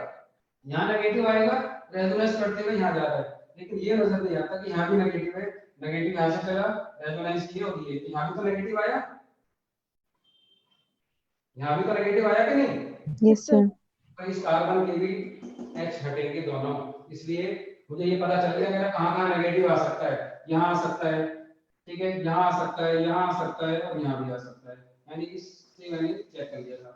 यहाँ नेगेटिव आएगा, रेजोनेंस करते हुए यहाँ जा रहा है, लेकिन ये नजर नहीं आता कि यहाँ भी नेगेटिव है, नेगेटिव यहाँ से चला, रेजोनेंस किया और ये यहाँ भी तो नेगेटिव आया, यहाँ भी तो नेगेटिव आया कि नहीं? Yes sir. तो इस कार्बन के भी H हटेंगे दोनों, इसलिए मुझे ये पता चल गया मेरा कहाँ कहाँ नेगेटिव आ सकता है, यहाँ आ सकता है, ठीक है, यहाँ आ सकता है, यहाँ आ सकता है और यहाँ भी आ सकता है, यानी इससे मैंने चेक कर लिया था।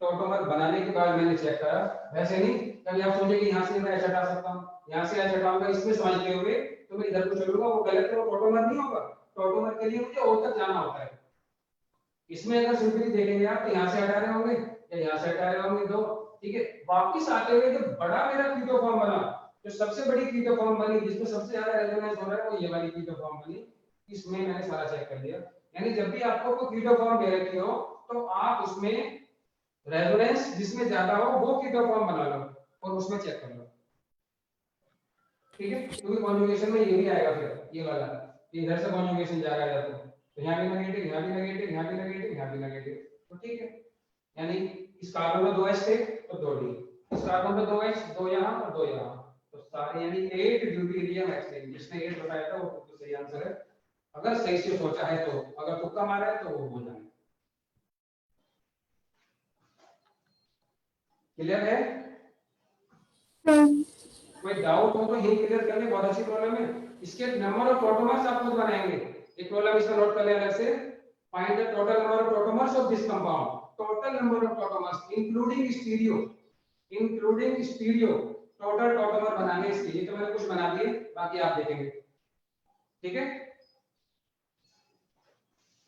टोटोमर बनाने के बाद मैंने चेक करा, वैसे नहीं कभी आप सोचे कि यहाँ से मैं H हटा सकता हूँ, यहाँ से H हटाऊंगा इसमें समझते हुए तो मैं इधर को चलूंगा, वो गलत है, वो टोटोमर नहीं होगा, टॉटोमर के लिए मुझे O तक जाना होता है। इसमें अगर सिंपली देखेंगे आप, तो यहाँ से हटा रहे होंगे या यहाँ से हटा रहे होंगे 2, ठीक है। वापस आते हुए जो बड़ा मेरा कीटो फॉर्म बना, जो सबसे बड़ी कीटो फॉर्म बनी, जिसमें सबसे ज्यादा रेजोनेंस हो रहा है, वो ये वाली कीटो फॉर्म बनी। इसमें मैंने सारा चेक कर लिया। यानी जब भी आपको कोई कीटो फॉर्म दे रखी हो, तो आप उसमें रेजोनेंस जिसमें ज्यादा हो वो कीटो फॉर्म बना लो और उसमें चेक कर लो, ठीक है। क्योंकि कॉन्जुगेशन में ये भी आएगा, फिर ये वाला इधर से कॉन्जुगेशन जा रहा है तो यहाँ भी नेगेटिव, यहाँ भी नेगेटिव, यहाँ भी नेगेटिव, यहाँ भी नेगेटिव, तो ठीक है। यानी इस कार्बन में 2 H थे तो 2 D, इस कार्बन में 2 H, 2 यहाँ और 2 यहाँ, तो सारे यानी 8 ड्यूटेरियम एक्सचेंज। जिसने 8 बताया था वो तो सही आंसर है, अगर सही से सोचा है तो। अगर तुक्का मारा है तो वो हो जाए। क्लियर है? कोई डाउट हो तो यही क्लियर करने, बहुत अच्छी प्रॉब्लम है। इसके नंबर ऑफ प्रोटोमर्स आप खुद बनाएंगे, एक प्रॉब्लम इसमें नोट कर लें अलग से। Find the total number of protomers of this compound. Total number of protomers including stereo, total tautomer बनाने इसके लिए। तो मैंने कुछ बना दिए, बाकी आप देखेंगे, ठीक है।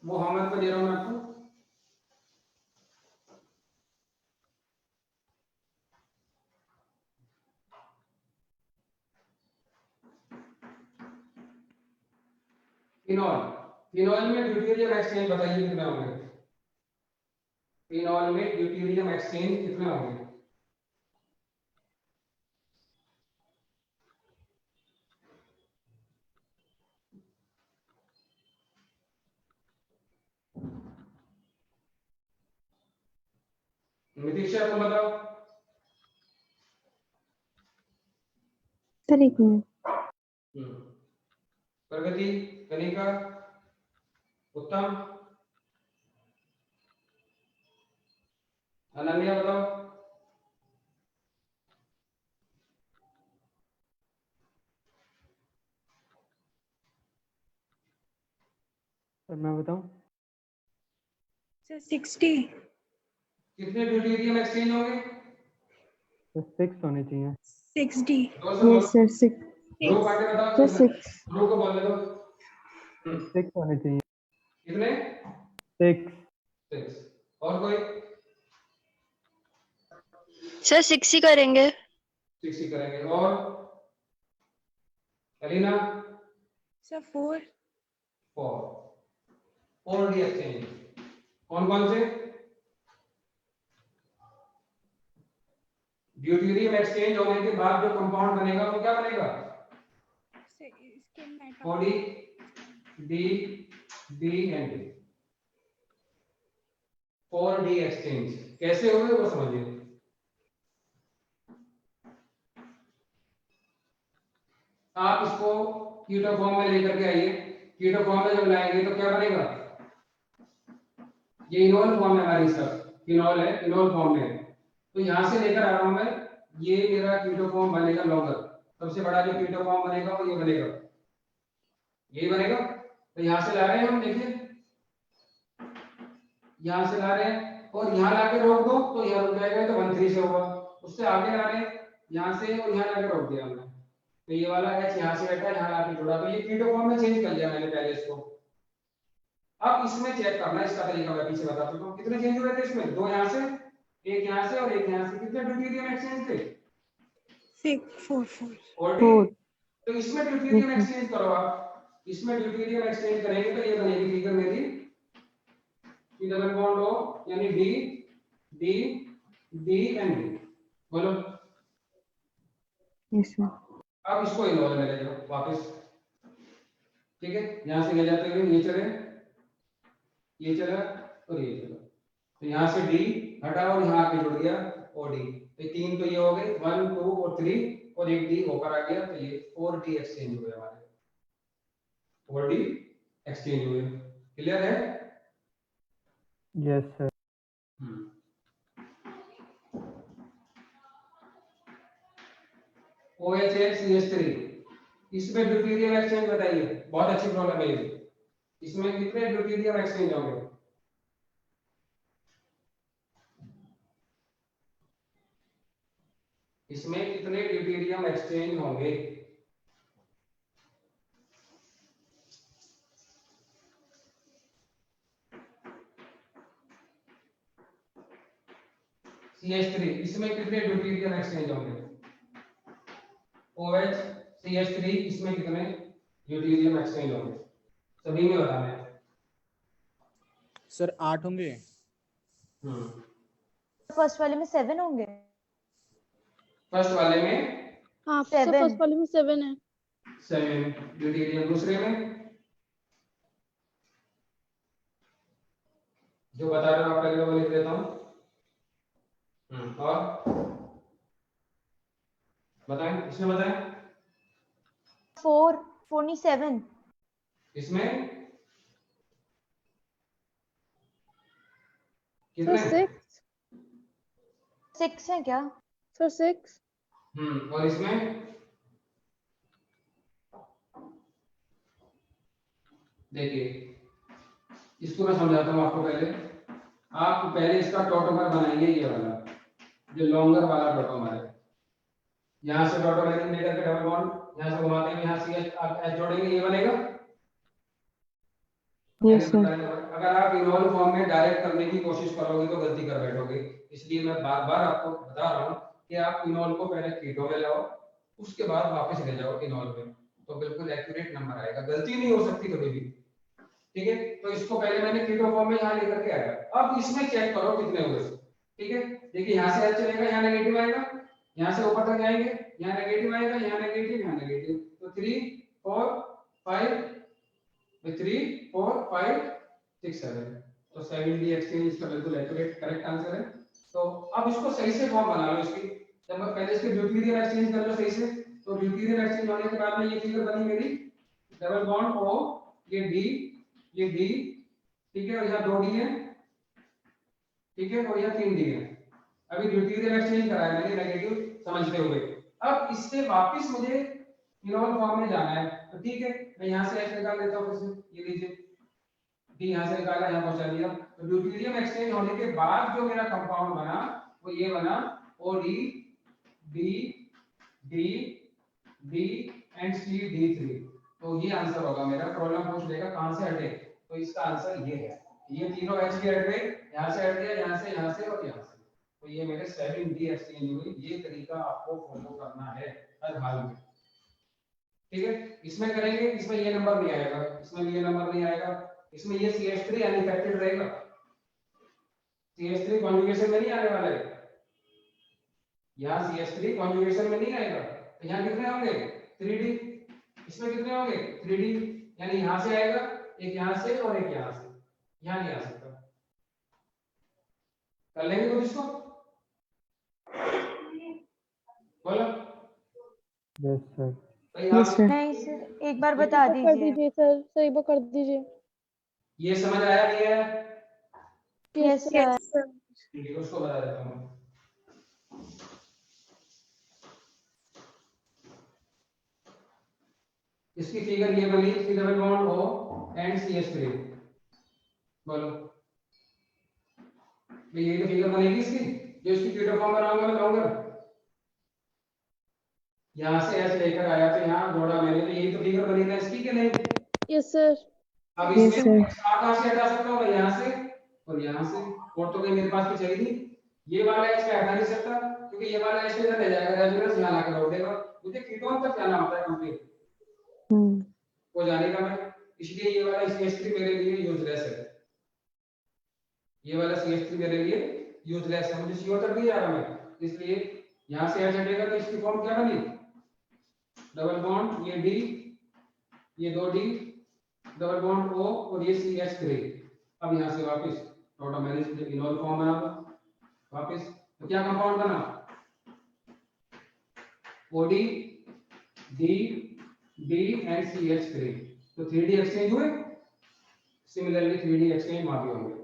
वो होमवर्क को दे रहा हूं मैं आपको। फिनॉल, फिनॉल में ड्यूटेरियम एक्सचेंज बताइए कितने होंगे? फिनॉल में ड्यूटेरियम एक्सचेंज कितने होंगे? नितीश आपको बताओ। सर एक मिनट। प्रगति, कनिका, उत्तम, अनन्या बताओ। सर मैं बताऊं? सर 60। कितने ड्यूटेरियम एक्सचेंज होंगे? तो 6 होने चाहिए। 6D। Yes sir 6। ग्रुप आके बताओ, सर 6। ग्रुप को बोलने दो। 6 होने चाहिए। कितने? 6। 6। और कोई? सर 60 करेंगे। 60 करेंगे। और अलीना? सर 4। 4 D exchange. कौन कौन से? ड्यूटेरियम एक्सचेंज होने के बाद जो कंपाउंड बनेगा वो क्या बनेगा? OD, D, D and D। 4D exchange कैसे होंगे वो समझिए। आप इसको कीटो फॉर्म में लेकर के आइए। कीटो फॉर्म में जब लाएंगे तो क्या बनेगा? ये इनोल फॉर्म है हमारी, सब फिनॉल है, इनोल फॉर्म में। तो यहां से लेकर आ रहा हूं मैं, ये मेरा कीटो फॉर्म बनेगा लॉन्गर। सबसे बड़ा जो कीटो फॉर्म बनेगा वो ये बनेगा, यही बनेगा। तो यहां से ला रहे हैं हम, देखिए यहां से ला रहे हैं और यहां लाके रोक दो तो यहां रुक जाएगा, तो 1 3 से होगा। उससे आगे ला रहे हैं यहां से और यहां लाके रोक दिया हमने, तो ये वाला H यहां से हटा, यहां लाके जुड़ा, तो ये कीटो फॉर्म में चेंज कर लिया मैंने पहले इसको। अब इसमें चेक करना, इसका तरीका मैं पीछे बता चुका हूं। कितने चेंज हुए थे इसमें? 2 यहां से, एक यहां से और एक यहां से। कितने ड्यूटेरियम एक्सचेंज थे? 4। तो इसमें ड्यूटेरियम एक्सचेंज करो आप। इसमें ड्यूटेरियम एक्सचेंज करेंगे तो ये बनेगी फिगर मेरी, ये डबल बॉन्ड हो, यानी D D D and D। बोलो। Yes sir. अब इसको इनोल में ले जाओ वापस, ठीक है। यहां से ले जाते हुए ये चले, ये चला और ये चला, तो यहां से D हटा और यहां आके जुड़ गया OD। तो 3 तो ये हो गए, 1 2 और 3, और एक D होकर आ गया, तो ये 4D एक्सचेंज हुए हमारे, 4D एक्सचेंज हुए। क्लियर है? Yes sir. OHCH3, इसमें ड्यूटेरियम एक्सचेंज बताइए। बहुत अच्छी प्रॉब्लम है ये। इसमें कितने ड्यूटेरियम एक्सचेंज होंगे? इसमें कितने ड्यूटेरियम एक्सचेंज होंगे? CH3 इसमें कितने ड्यूटेरियम एक्सचेंज होंगे? OH CH3 इसमें कितने ड्यूटेरियम एक्सचेंज होंगे? सभी में बताना है। सर 8 होंगे। फर्स्ट वाले में 7 होंगे। फर्स्ट वाले में हाँ सर, 7 फर्स्ट वाले में 7 है। 7 ड्यूटेरियम, दूसरे में जो बता रहे हो आप पहले वो लिख देता हूँ। और बताएं, इसमें बताएं। 4 4 नहीं 7। इसमें सर कितने? 6 है क्या? सर 6। और इसमें देखिए, इसको मैं समझाता हूँ आपको। आप पहले इसका टॉटोमर बनाएंगे, ये वाला जो लॉन्गर वाला टॉटोमर है। यहाँ से टॉटोमर लेकर के डबल बॉन्ड यहाँ से घुमाते हैं, यहाँ से एच जोड़ेंगे, ये बनेगा। Yes sir. अगर आप इन्वॉल्व फॉर्म में डायरेक्ट करने की कोशिश करोगे तो गलती कर बैठोगे, इसलिए मैं बार बार आपको बता रहा हूँ कि आप इन्वॉल्व को पहले कीटो में लाओ, उसके बाद वापस ले जाओ इन्वॉल्व में, तो बिल्कुल एक्यूरेट नंबर आएगा, गलती नहीं हो सकती कभी भी। ठीक है, तो इसको पहले मैंने कीटो फॉर्म में यहाँ लेकर के आया। अब इसमें चेक करो कितने हुए। ठीक है, देखिए यहाँ से एच चलेगा, यहाँ नेगेटिव आएगा, यहाँ से ऊपर तक जाएंगे, यहाँ नेगेटिव आएगा, यहाँ नेगेटिव, यहाँ नेगेटिव, तो 3 4 5 3 4 5 6 7, तो 7D एक्सचेंज इसका बिल्कुल एक्यूरेट करेक्ट आंसर है। तो अब इसको सही से फॉर्म बना लो इसकी। जब मैं पहले इसके ड्यूटेरियम एक्सचेंज कर लो सही से, तो ड्यूटेरियम एक्सचेंज होने के बाद में ये फिगर बनी मेरी, डबल बॉन्ड O, ये D, ठीक है, और यहाँ 2D है, ठीक है, और यहाँ 3D है। अभी ड्यूटेरियम एक्सचेंज करा है मैंने नेगेटिव समझते हुए। अब इससे वापस मुझे इनोवल फॉर्म में जाना है, तो ठीक है, मैं यहाँ से H निकाल लेता हूँ फिर से, ये लीजिए D यहाँ से निकाला, यहाँ पहुंचा दिया। तो ड्यूटेरियम एक्सचेंज होने के बाद जो मेरा कंपाउंड बना वो ये बना OD D एंड CD3। तो ये आंसर होगा मेरा। प्रॉब्लम पूछ लेगा कहां से हटे, तो इसका आंसर ये है। ये तीनों H भी हट गए, यहाँ से हट गया, यहाँ से और यहाँ से, तो ये मेरे 7D एक्सचेंज हुई। ये तरीका आपको फॉलो करना है हर हाल में। ठीक है, इसमें करेंगे, इसमें ये नंबर नहीं आएगा, इसमें ये नंबर नहीं आएगा, इसमें ये CH3 अनइफेक्टेड रहेगा। CH3 कॉन्जुगेशन में नहीं आने वाला है, यहाँ CH3 कॉन्जुगेशन में नहीं आएगा। तो यहाँ कितने होंगे? 3D। इसमें कितने होंगे? 3D, यानी यहाँ से आएगा, एक यहाँ से और एक यहाँ से, यहाँ नहीं आ सकता। कर लेंगे कुछ इसको, बोलो। Yes sir. Yes sir. नहीं सर, एक बार बता कर दीजिए। दीजिए सर, सही बात कर दीजिए। ये समझ आया नहीं आया? Yes sir. ठीक है, उसको बता देता हूँ। इसकी फिगर ये बनी, इसकी double bond O and CH3, बोलो ये तो फिगर बनेगी इसकी, जो इसकी कीटो फॉर्म बनाऊंगा मैं लाऊंगा। यहाँ से H लेकर आया तो यहाँ जोड़ा मैंने, तो यही तो फिगर बनी ना इसकी, कि नहीं? Yes sir. अब Yes, इसमें sir. कहाँ से हटा सकता हूँ मैं? यहाँ से और यहाँ से, और तो कहीं मेरे पास कुछ है नहीं। ये वाला H मैं हटा नहीं सकता, क्योंकि ये वाला H इधर ले जाएगा, रेजोनेंस यहाँ लाकर रोक देगा। मुझे कीटोन तक जाना होता है कंप्लीट, वो जाने का मैं, इसलिए ये वाला CH3 मेरे लिए यूजलेस है। ये वाला CH3 मेरे लिए यूजलेस है, मुझे CO तक नहीं जा रहा मैं, इसलिए यहाँ से H हटेगा तो इसकी फॉर्म क्या बनी? डबल बॉन्ड, ये D, ये 2D, डबल बॉन्ड O और ये CH3। अब यहाँ से वापस ऑटोमेटिक इनोल फॉर्म बना दो वापस, तो क्या कंपाउंड बना? OD D एंड CH3, तो 3D एक्सचेंज हुए। सिमिलरली 3D एक्सचेंज वहां भी होंगे,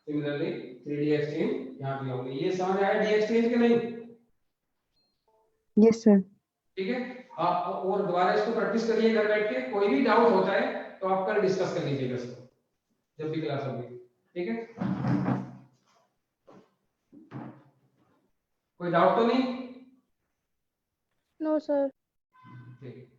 सिमिलरली 3D एक्सचेंज यहाँ भी होंगे। ये समझ आया D एक्सचेंज के नहीं? Yes sir. ठीक है, आप और दोबारा इसको प्रैक्टिस करिए घर बैठ के। कोई भी डाउट होता है तो आप कल डिस्कस कर लीजिएगा इसको जब भी क्लास होगी। ठीक है, कोई डाउट तो नहीं? No sir. ठीक।